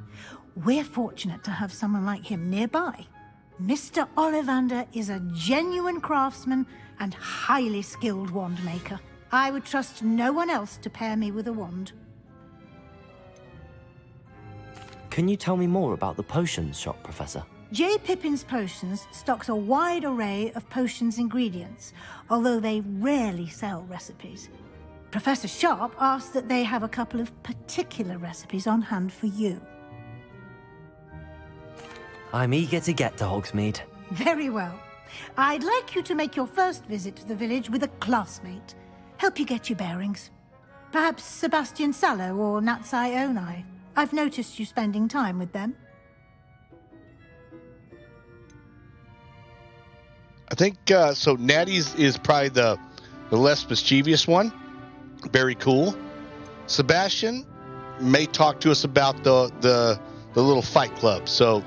We're fortunate to have someone like him nearby. Mr. Ollivander is a genuine craftsman and highly skilled wand maker. I would trust no one else to pair me with a wand. Can you tell me more about the potions shop, Professor? J. Pippin's Potions stocks a wide array of potions ingredients, although they rarely sell recipes. Professor Sharp asked that they have a couple of particular recipes on hand for you. I'm eager to get to Hogsmeade. Very well. I'd like you to make your first visit to the village with a classmate. Help you get your bearings. Perhaps Sebastian Sallow or Natsai Onai. I've noticed you spending time with them. I think, so Natty's is probably the less mischievous one. Very cool. Sebastian may talk to us about the little fight club. So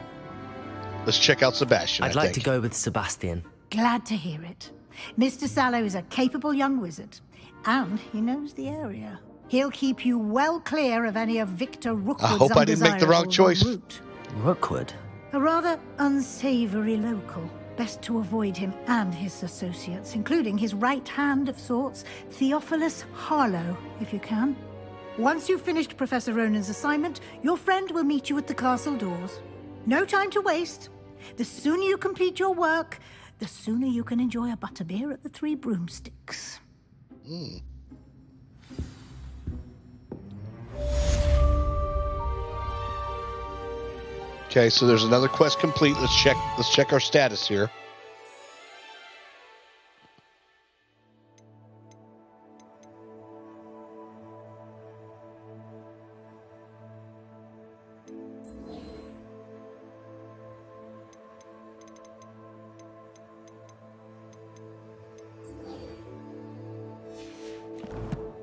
let's check out Sebastian. I'd like to go with Sebastian. Glad to hear it. Mr. Sallow is a capable young wizard, and he knows the area. He'll keep you well clear of any of Victor Rookwood's I hope I didn't make the wrong choice. Rookwood? A rather unsavory local. Best to avoid him and his associates, including his right hand of sorts, Theophilus Harlow, if you can. Once you've finished Professor Ronan's assignment, your friend will meet you at the castle doors. No time to waste. The sooner you complete your work, the sooner you can enjoy a butterbeer at the Three Broomsticks. Okay, so there's another quest complete. Let's check our status here.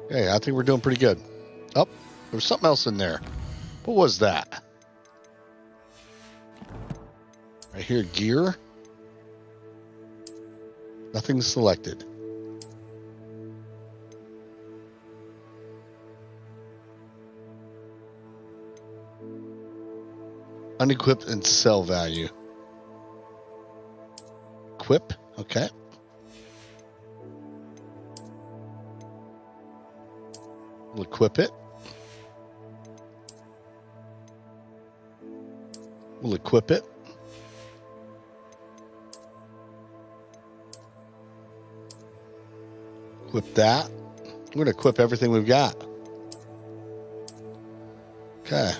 Okay, I think we're doing pretty good. Oh, there was something else in there. What was that? I hear gear. Nothing selected. Unequipped and sell value. Equip. Okay. We'll equip it. We'll equip it. Equip that. We're going to equip everything we've got. Okay.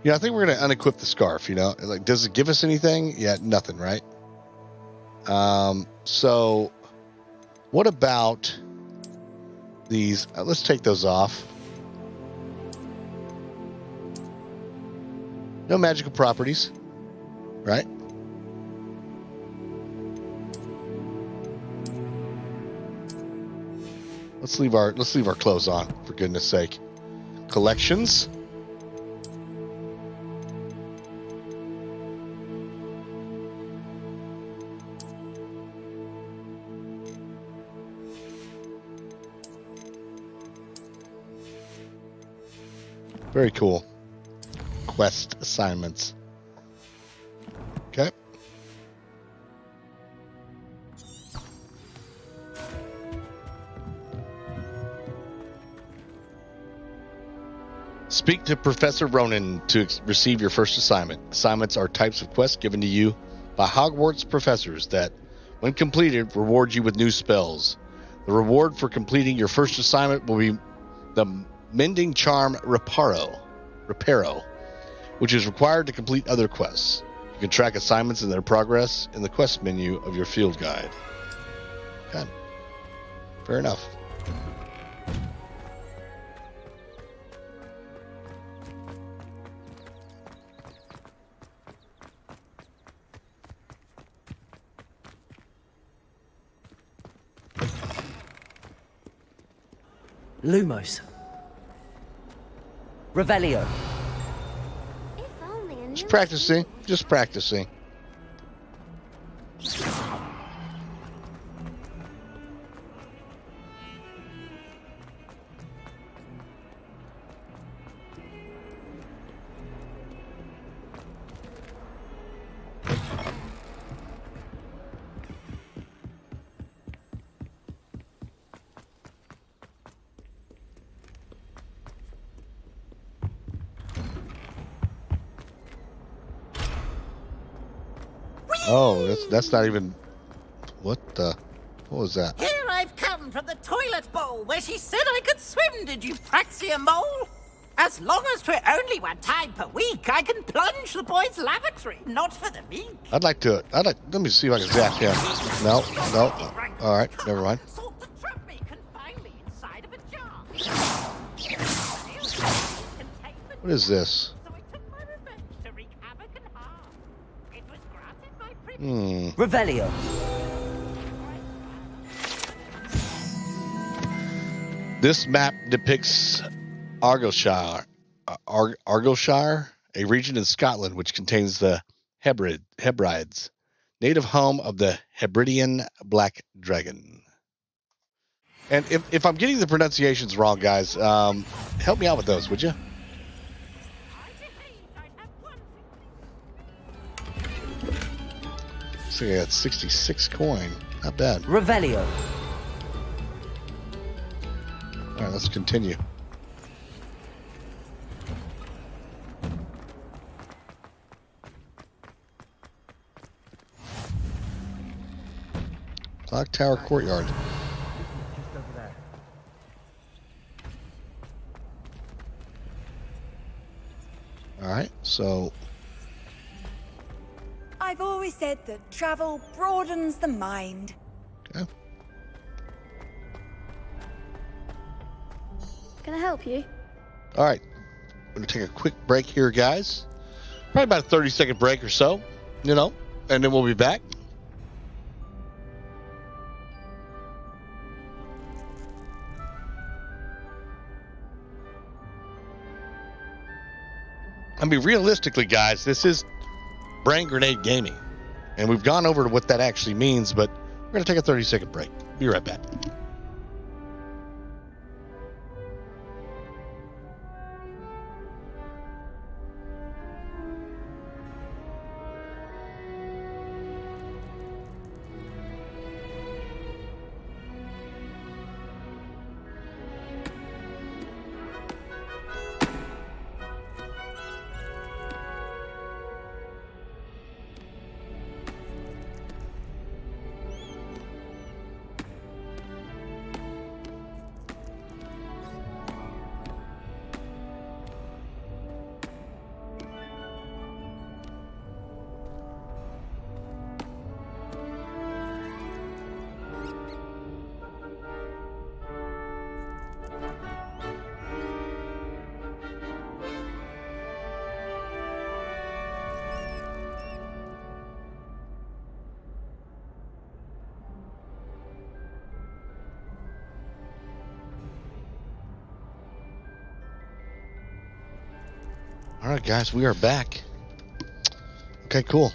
I think we're going to unequip the scarf, Like, does it give us anything? Yeah, nothing, right? So what about these? Let's take those off. No magical properties, right? Let's leave our clothes on, for goodness sake. Collections. Very cool. Quest assignments. Okay. Speak to Professor Ronan to receive your first assignment. Assignments are types of quests given to you by Hogwarts professors that, when completed, reward you with new spells. The reward for completing your first assignment will be the Mending Charm Reparo, which is required to complete other quests. You can track assignments and their progress in the quest menu of your field guide. Okay. Fair enough. Lumos. Revelio. Just practicing. Just practicing. Oh, that's not even. What was that? Here I've come from the toilet bowl where she said I could swim, did you praxia mole? As long as 'twere only one time per week, I can plunge the boys' lavatory, not for the meek. Let me see if I can zap him. No. All right, never mind. What is this? Revelio. This map depicts Argyllshire, a region in Scotland which contains the Hebrides, native home of the Hebridean black dragon. And if I'm getting the pronunciations wrong, guys, help me out with those, would you? So I got 66 coin. Not bad. Revelio. All right, let's continue. Clock Tower Courtyard. Just over there. All right, so I've always said that travel broadens the mind. Okay. Can I help you? All right, I'm gonna take a quick break here, guys. Probably about a 30-second break or so, and then we'll be back. I mean, realistically, guys, this is Brain Grenade Gaming, and we've gone over to what that actually means, but we're going to take a 30-second break. Be right back. All right, guys, we are back. Okay, cool.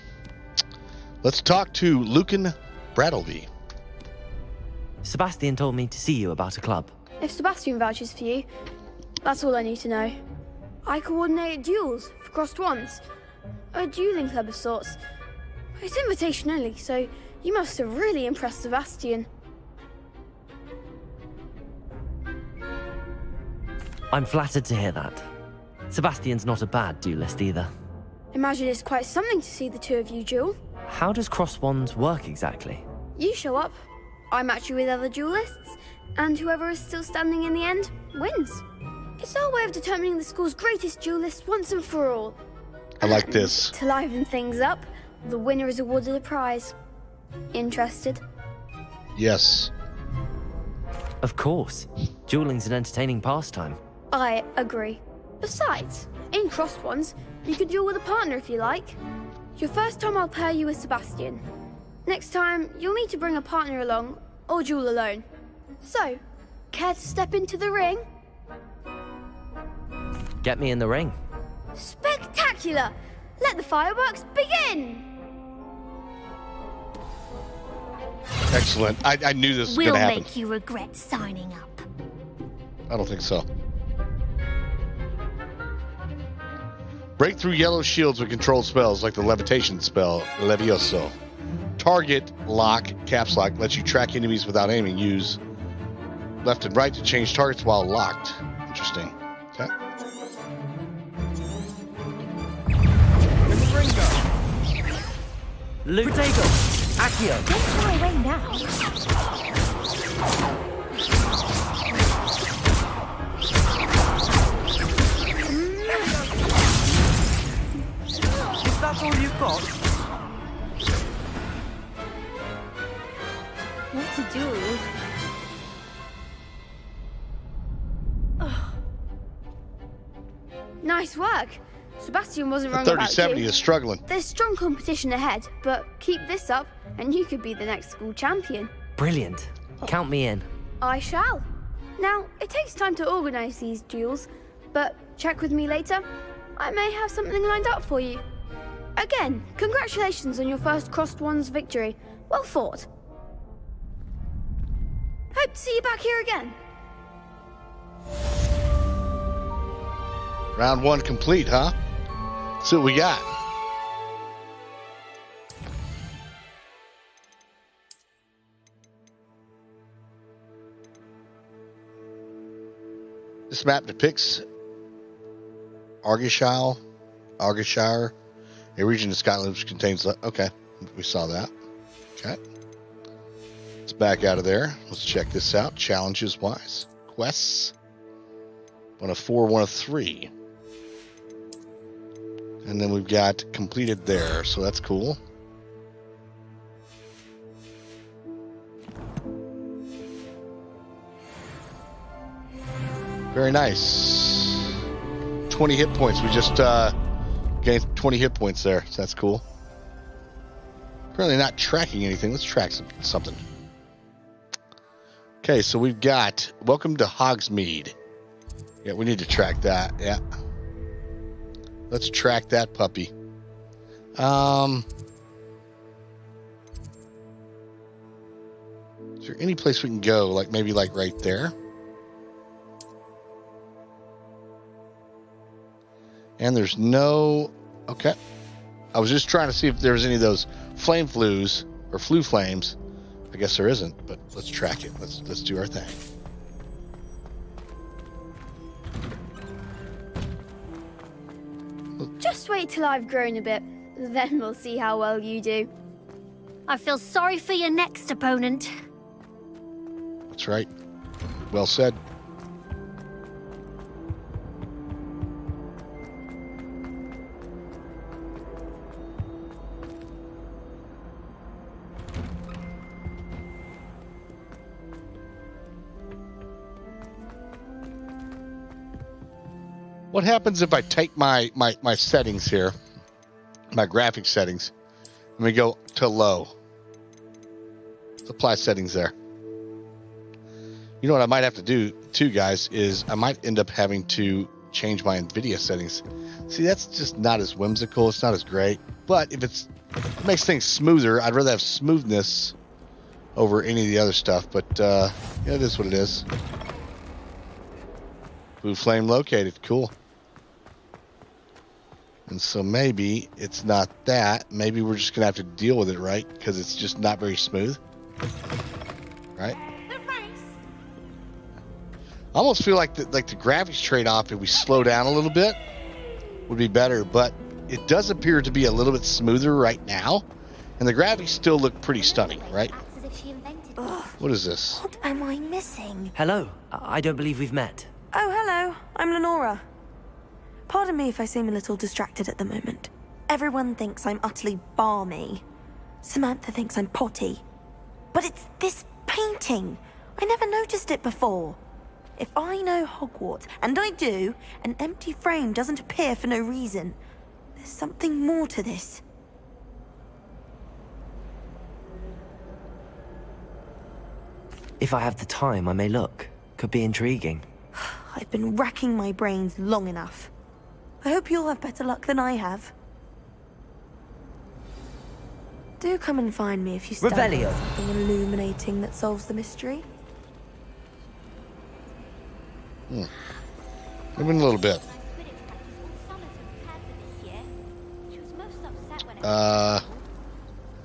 Let's talk to Lucan Brattleby. Sebastian told me to see you about a club. If Sebastian vouches for you, that's all I need to know. I coordinate duels for crossed wands. A dueling club of sorts. It's invitation only, so you must have really impressed Sebastian. I'm flattered to hear that. Sebastian's not a bad duelist either. Imagine it's quite something to see the two of you duel. How does cross wands work exactly? You show up, I match you with other duelists, and whoever is still standing in the end wins. It's our way of determining the school's greatest duelist once and for all. I like this. To liven things up, the winner is awarded a prize. Interested? Yes. Of course. Dueling's an entertaining pastime. I agree. Besides, in crossed ones, you can duel with a partner if you like. Your first time I'll pair you with Sebastian. Next time, you'll need to bring a partner along, or duel alone. So, care to step into the ring? Get me in the ring. Spectacular! Let the fireworks begin! Excellent. I knew this was We'll going to happen. make you regret signing up. I don't think so. Break through yellow shields with controlled spells like the levitation spell, Levioso. Target lock, caps lock, lets you track enemies without aiming. Use left and right to change targets while locked. Interesting. Okay. Lutego! Accio! Get far away now. Is that all you've got? What to do? Nice work. Sebastian wasn't wrong about you. 3070 is struggling. There's strong competition ahead, but keep this up and you could be the next school champion. Brilliant. Count me in. I shall. Now, it takes time to organise these duels, but check with me later. I may have something lined up for you. Again, congratulations on your first crossed wands victory. Well fought. Hope to see you back here again. Round one complete, huh? Let's see what we got. This map depicts Argyllshire, a region of Scotland which contains... Okay, we saw that. Okay. Let's back out of there. Let's check this out. Challenges-wise. Quests. 1 of 4, 1 of 3. And then we've got completed there, so that's cool. Very nice. 20 hit points. We just gained 20 hit points there, so that's cool. Currently not tracking anything. Let's track something. Okay, so we've got welcome to Hogsmeade. Yeah, we need to track that. Yeah. Let's track that puppy. Is there any place we can go? Like maybe like right there? And there's no... Okay. I was just trying to see if there was any of those flame flues or flu flames. I guess there isn't, but let's track it. Let's do our thing. Just wait till I've grown a bit, then we'll see how well you do. I feel sorry for your next opponent. That's right. Well said. What happens if I take my settings here, my graphic settings, and we go to low? Let's apply settings there. You know what I might have to do too, guys, is I might end up having to change my NVIDIA settings. See, that's just not as whimsical. It's not as great. But if it makes things smoother, I'd rather have smoothness over any of the other stuff. But yeah, it is what it is. Blue flame located. Cool. And so maybe it's not that. Maybe we're just going to have to deal with it, right? Because it's just not very smooth. Right? I almost feel like the graphics trade-off, if we slow down a little bit, would be better. But it does appear to be a little bit smoother right now. And the graphics still look pretty stunning, right? What is this? What am I missing? Hello. I don't believe we've met. Oh, hello. I'm Lenora. Pardon me if I seem a little distracted at the moment. Everyone thinks I'm utterly balmy. Samantha thinks I'm potty. But it's this painting. I never noticed it before. If I know Hogwarts, and I do, an empty frame doesn't appear for no reason. There's something more to this. If I have the time, I may look. Could be intriguing. I've been racking my brains long enough. I hope you'll have better luck than I have. Do come and find me if you stumble Revelio. on something illuminating that solves the mystery. Maybe in a little bit.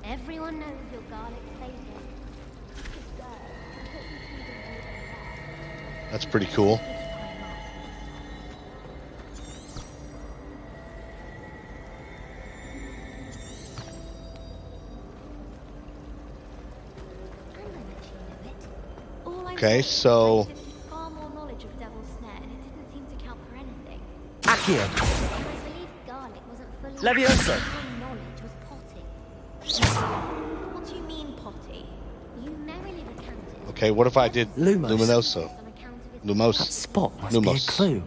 Everyone knows your garlic favourite. That's pretty cool. Okay, so Far more knowledge of Devil's Snare, and it didn't seem to count for anything. Accio. I believe garlic wasn't fully Levioso. my knowledge was potty. What do you mean, potty? You merrily recounted. okay, what if I did Luminoso? Lumos. That spot must Lumos. be a clue.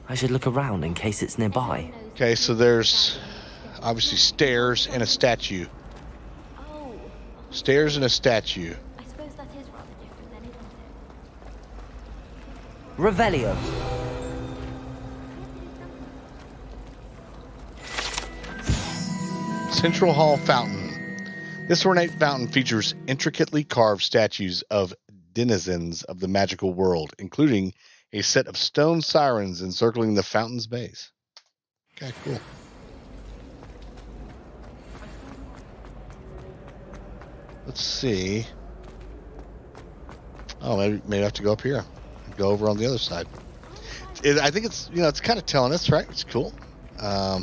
I should look around in case it's nearby. Okay, so there's obviously stairs and a statue. Stairs and a statue. I suppose that is rather different then, isn't it? Revelio. Central Hall Fountain. This ornate fountain features intricately carved statues of denizens of the magical world, including a set of stone sirens encircling the fountain's base. Okay, cool. Let's see. Oh, maybe I have to go up here. Go over on the other side. I think it's, it's kind of telling us, right? It's cool. How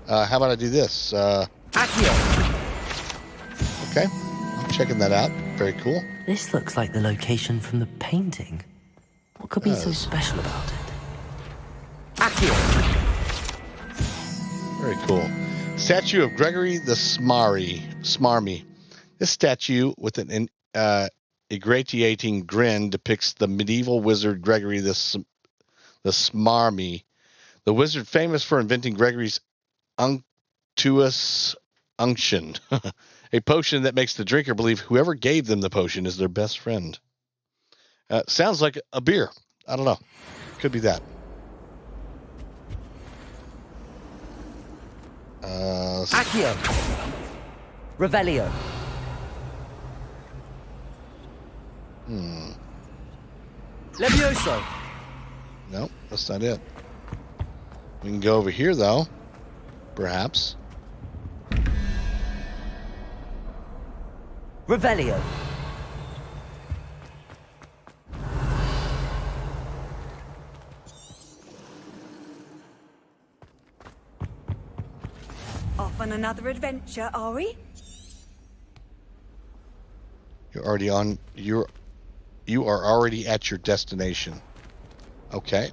about I do this? Okay, I'm checking that out. Very cool. This looks like the location from the painting. What could be so special about it? Very cool. Statue of Gregory the Smarmy. This statue with an ingratiating grin depicts the medieval wizard Gregory the Smarmy, the wizard famous for inventing Gregory's unctuous unction, a potion that makes the drinker believe whoever gave them the potion is their best friend. Sounds like a beer. I don't know. Could be that. Accio. Revelio. Levioso. Nope, that's not it. We can go over here, though. Perhaps. Revelio. Off on another adventure, are we? You're already on. You are already at your destination. Okay.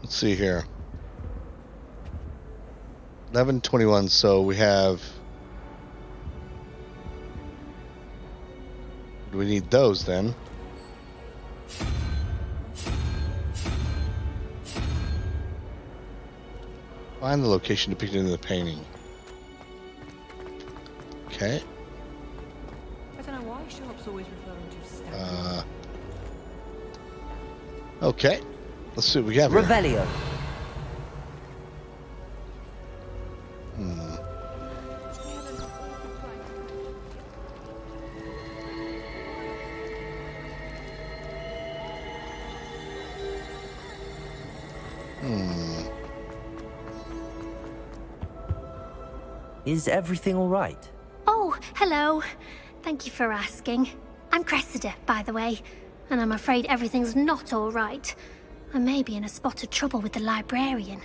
Let's see here. 11:21. So we have. Do we need those then? Find the location depicted in the painting. Okay. I don't know why Sharp's always referring to statues. Okay. Let's see what we have here. Revelio. Is everything all right? Oh, hello. Thank you for asking. I'm Cressida, by the way, and I'm afraid everything's not all right. I may be in a spot of trouble with the librarian.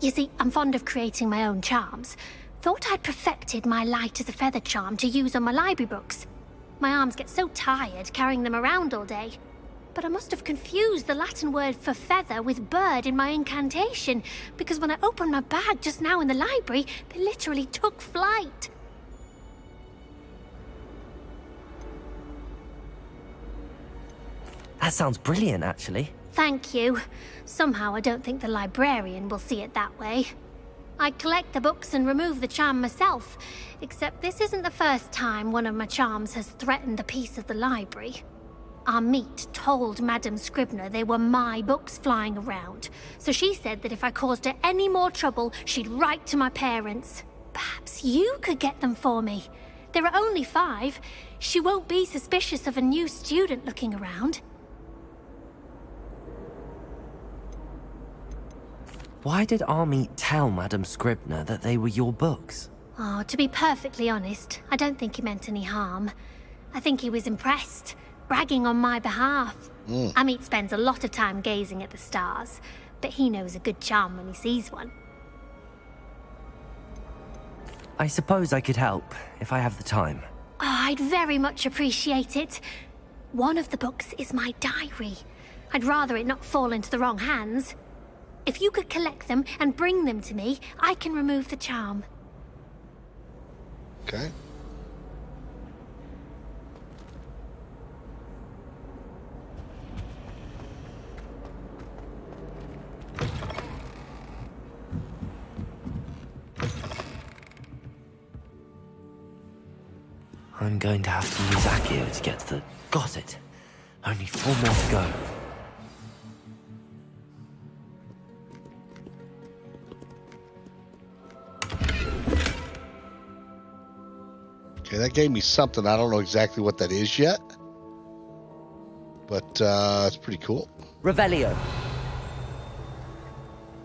You see, I'm fond of creating my own charms. Thought I'd perfected my light as a feather charm to use on my library books. My arms get so tired carrying them around all day. But I must have confused the Latin word for feather with bird in my incantation, because when I opened my bag just now in the library, they literally took flight. That sounds brilliant, actually. Thank you. Somehow I don't think the librarian will see it that way. I collect the books and remove the charm myself, except this isn't the first time one of my charms has threatened the peace of the library. Our meet told Madame Scribner they were my books flying around, so she said that if I caused her any more trouble, she'd write to my parents. Perhaps you could get them for me. There are only 5. She won't be suspicious of a new student looking around. Why did Army tell Madame Scribner that they were your books? Oh, to be perfectly honest, I don't think he meant any harm. I think he was impressed, bragging on my behalf. Amit spends a lot of time gazing at the stars, but he knows a good charm when he sees one. I suppose I could help, if I have the time. Oh, I'd very much appreciate it. One of the books is my diary. I'd rather it not fall into the wrong hands. If you could collect them and bring them to me, I can remove the charm. Okay. I'm going to have to use Accio to get to the... Got it. Only 4 more to go. Okay, that gave me something. I don't know exactly what that is yet. But it's pretty cool. Revelio.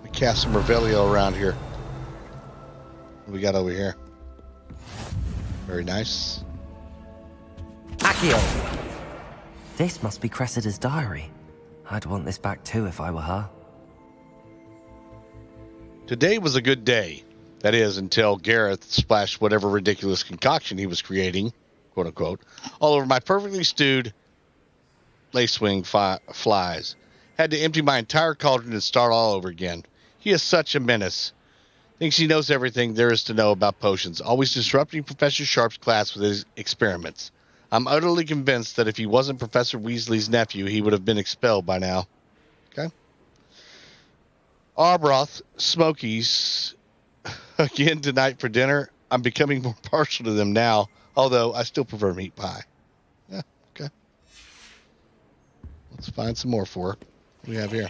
We cast some Revelio around here. What do we got over here? Very nice. Accio. This must be Cressida's diary. I'd want this back too if I were her. Today was a good day. That is, until Gareth splashed whatever ridiculous concoction he was creating, quote unquote, all over my perfectly stewed lacewing flies. Had to empty my entire cauldron and start all over again. He is such a menace. Thinks he knows everything there is to know about potions, always disrupting Professor Sharp's class with his experiments. I'm utterly convinced that if he wasn't Professor Weasley's nephew, he would have been expelled by now. Okay. Arbroth, Smokies, again tonight for dinner. I'm becoming more partial to them now, although I still prefer meat pie. Yeah, okay. Let's find some more for her. What do we have here?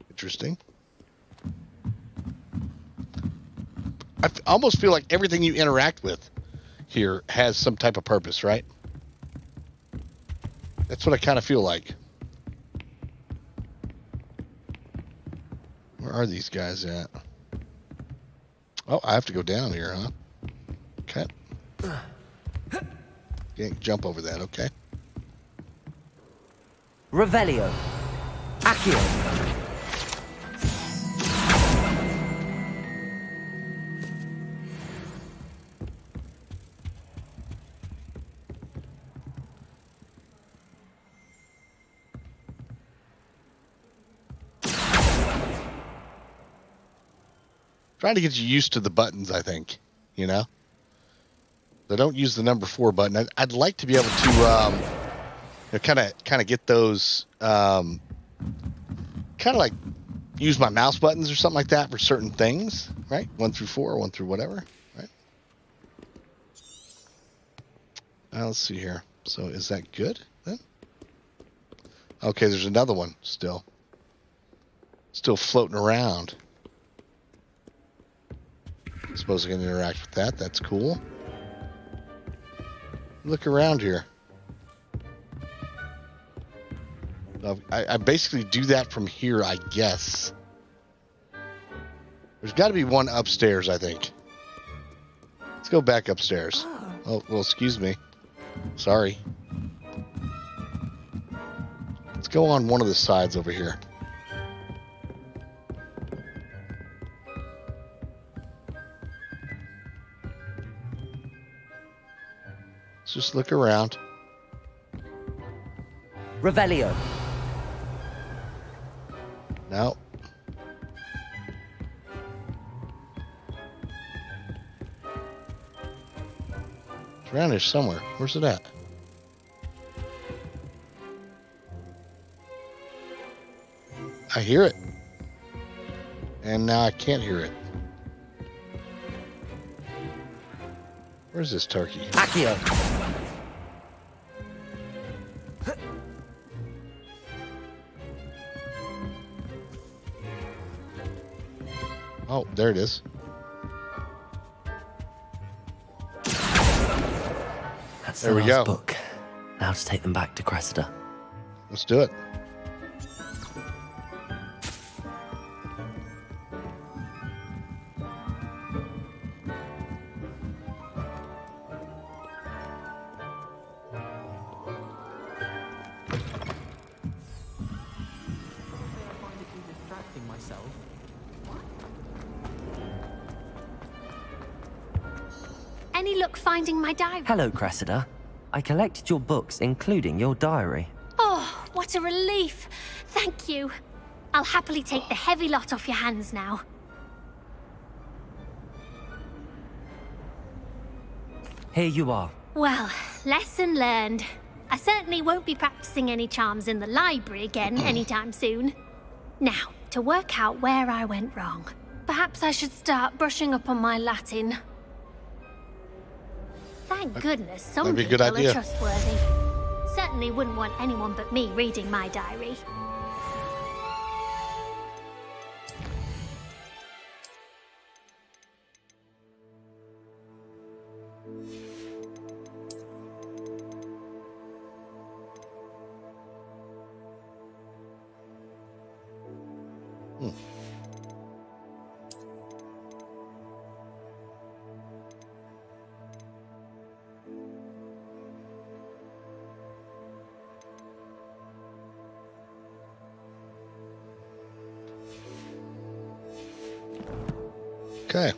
Interesting. I almost feel like everything you interact with here has some type of purpose, right? That's what I kind of feel like. Where are these guys at? Oh, I have to go down here, huh? Okay. Can't jump over that, okay. Revelio. Accio. Trying to get you used to the buttons, I think. You know? I don't use the number 4 button. I'd like to be able to kind of get those kind of like use my mouse buttons or something like that for certain things, right? 1 through 4, 1 through whatever, right? Let's see here. So is that good then? Okay, there's another one still floating around. Suppose I can interact with that. That's cool. Look around here. I basically do that from here, I guess. There's got to be one upstairs, I think. Let's go back upstairs. Oh, well, excuse me. Sorry. Let's go on one of the sides over here. Let's just look around. Revelio. No. It's around here somewhere. Where's it at? I hear it. And now I can't hear it. Where's this turkey? Accio. Oh, there it is. That's There the we last go. book. Now to take them back to Cressida. Let's do it. Distracting myself. Any luck finding my diary? Hello, Cressida. I collected your books, including your diary. Oh, what a relief. Thank you. I'll happily take the heavy lot off your hands now. Here you are. Well, lesson learned. I certainly won't be practicing any charms in the library again anytime soon. Now, to work out where I went wrong. Perhaps I should start brushing up on my Latin. Thank goodness some That'd be a people good idea. are trustworthy. Certainly wouldn't want anyone but me reading my diary. Okay.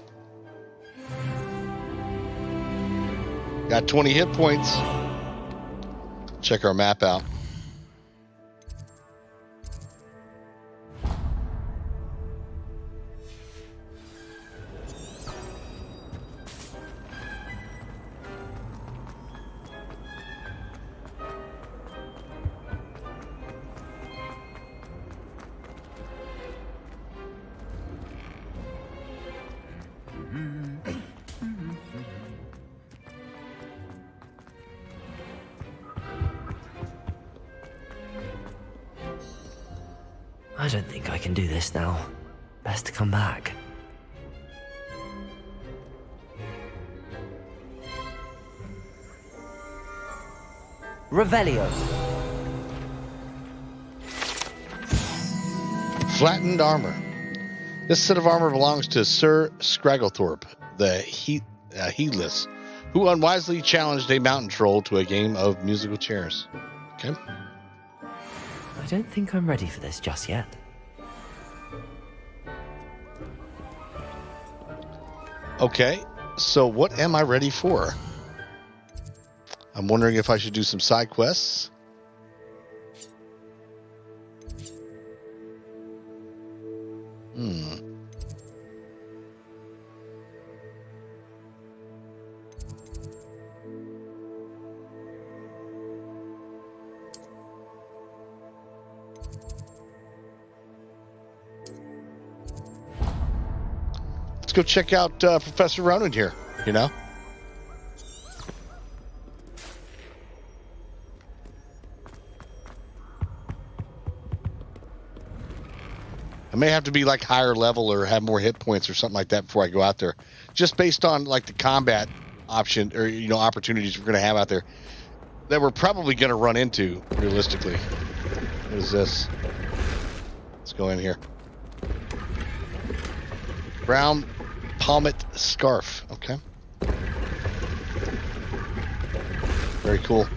Got 20 hit points. Check our map out. I don't think I can do this now. Best to come back. Revelio. Flattened armor. This set of armor belongs to Sir Scragglethorpe, the Heedless, who unwisely challenged a mountain troll to a game of musical chairs. Okay. I don't think I'm ready for this just yet. Okay, so what am I ready for? I'm wondering if I should do some side quests. let's go check out Professor Ronan here, you know? I may have to be like higher level or have more hit points or something like that before I go out there. Just based on like the combat option or, you know, opportunities we're going to have out there that we're probably going to run into realistically. What is this? Let's go in here. Brown palmet scarf. Okay. Very cool.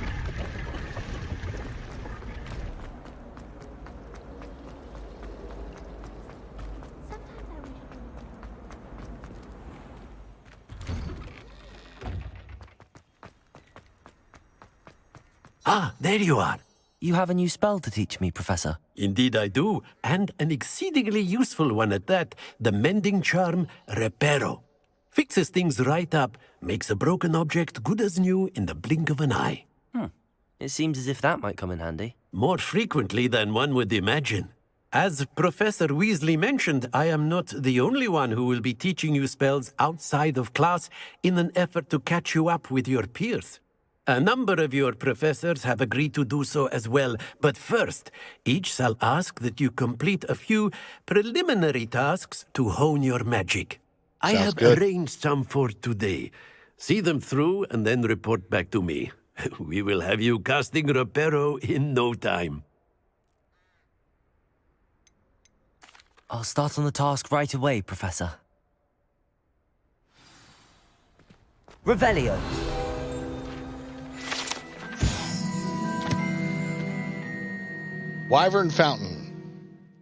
Ah, there you are. You have a new spell to teach me, Professor. Indeed I do, and an exceedingly useful one at that, the mending charm Reparo. Fixes things right up, makes a broken object good as new in the blink of an eye. It seems as if that might come in handy. More frequently than one would imagine. As Professor Weasley mentioned, I am not the only one who will be teaching you spells outside of class in an effort to catch you up with your peers. A number of your professors have agreed to do so as well, but first, each shall ask that you complete a few preliminary tasks to hone your magic. I have arranged some for today. See them through and then report back to me. We will have you casting Reparo in no time. I'll start on the task right away, Professor. Revelio. Wyvern Fountain.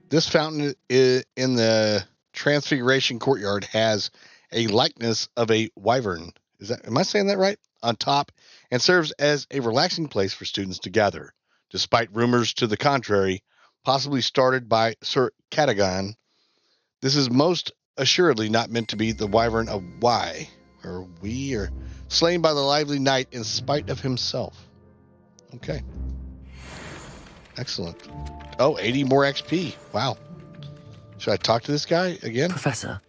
This fountain in the Transfiguration Courtyard has a likeness of a wyvern. Am I saying that right? On top, and serves as a relaxing place for students to gather, despite rumors to the contrary, possibly started by Sir Cadogan. This is most assuredly not meant to be the wyvern of we, or slain by the lively knight in spite of himself. Okay. Excellent. Oh, 80 more XP. Wow. Should I talk to this guy again? Professor,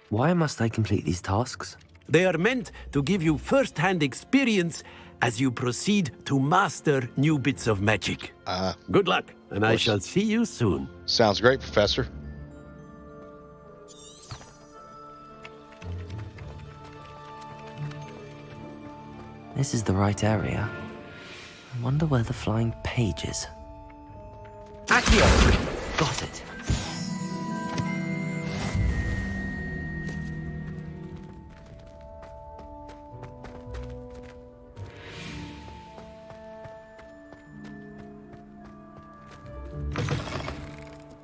why must I complete these tasks? They are meant to give you first-hand experience as you proceed to master new bits of magic. Good luck, and I shall see you soon. Sounds great, Professor. This is the right area. I wonder where the flying page is. Accio! Got it.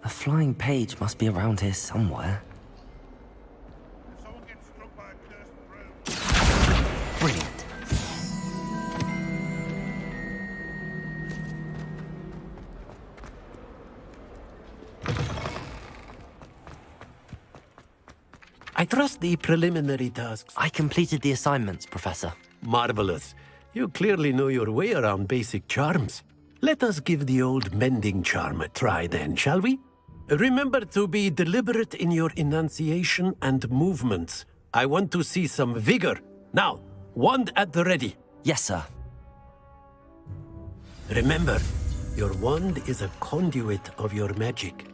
The flying page must be around here somewhere. Brilliant. I trust the preliminary tasks. I completed the assignments, Professor. Marvelous. You clearly know your way around basic charms. Let us give the old mending charm a try then, shall we? Remember to be deliberate in your enunciation and movements. I want to see some vigor. Now, wand at the ready. Yes, sir. Remember, your wand is a conduit of your magic.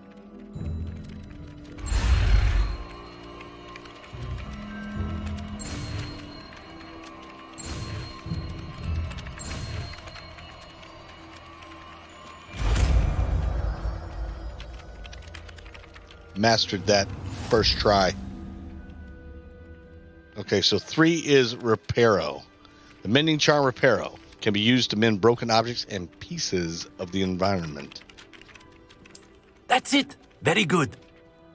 Mastered that first try. Okay, so 3 is Reparo. The mending charm Reparo can be used to mend broken objects and pieces of the environment. That's it. Very good.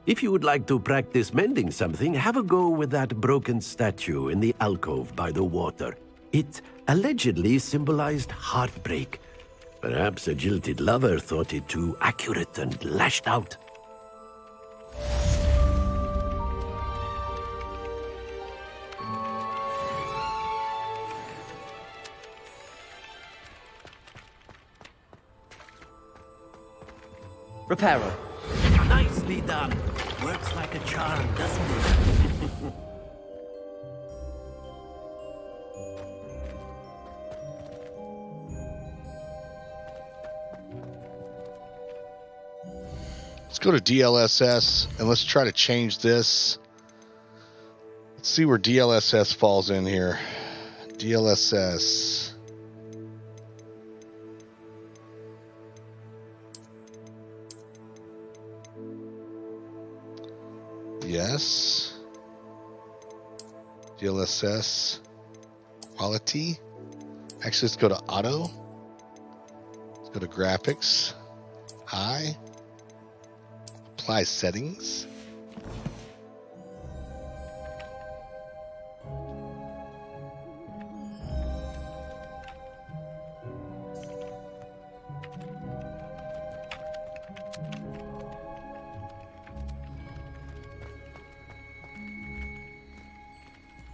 If you would like to practice mending something, have a go with that broken statue in the alcove by the water. It allegedly symbolized heartbreak. Perhaps a jilted lover thought it too accurate and lashed out. Reparo. Nicely done. Works like a charm, doesn't it? Let's go to DLSS and let's try to change this. Let's see where DLSS falls in here. DLSS. Yes. DLSS. Quality. Actually, let's go to auto. Let's go to graphics. High. Apply settings.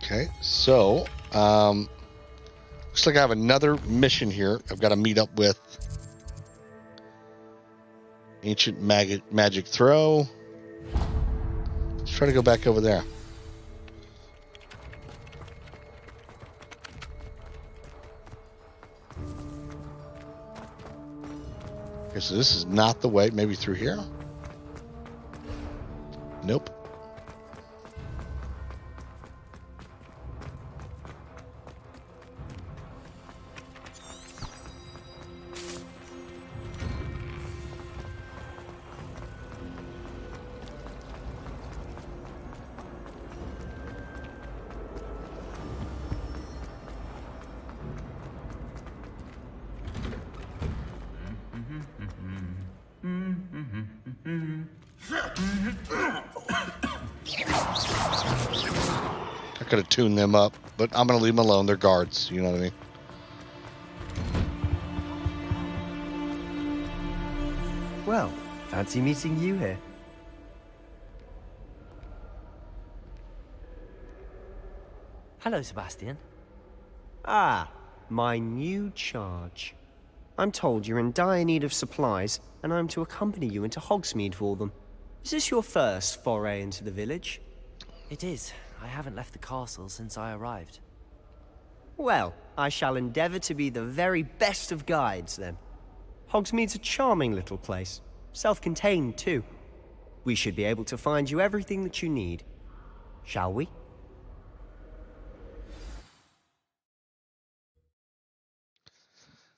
Okay, so looks like I have another mission here. I've got to meet up with Ancient Magic Throw. Let's try to go back over there. Okay, so this is not the way. Maybe through here? Nope. I could have tuned them up, but I'm going to leave them alone. They're guards. You know what I mean? Well, fancy meeting you here. Hello, Sebastian. Ah, my new charge. I'm told you're in dire need of supplies, and I'm to accompany you into Hogsmeade for them. Is this your first foray into the village? It is. I haven't left the castle since I arrived. Well, I shall endeavour to be the very best of guides, then. Hogsmeade's a charming little place. Self-contained, too. We should be able to find you everything that you need. Shall we?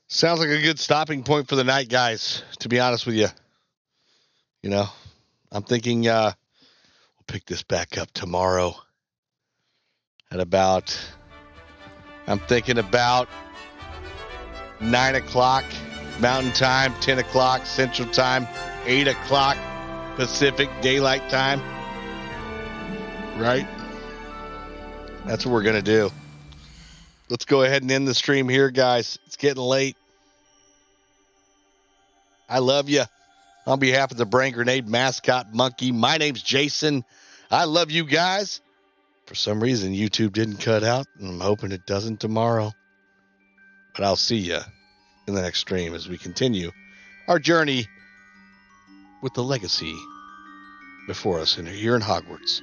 Sounds like a good stopping point for the night, guys, to be honest with you. You know, I'm thinking we'll pick this back up tomorrow at about, I'm thinking about 9 o'clock Mountain Time, 10 o'clock Central Time, 8 o'clock Pacific Daylight Time. Right? That's what we're going to do. Let's go ahead and end the stream here, guys. It's getting late. I love you. On behalf of the Brain Grenade mascot monkey, my name's Jason. I love you guys. For some reason, YouTube didn't cut out, and I'm hoping it doesn't tomorrow. But I'll see you in the next stream as we continue our journey with the legacy before us here in Hogwarts.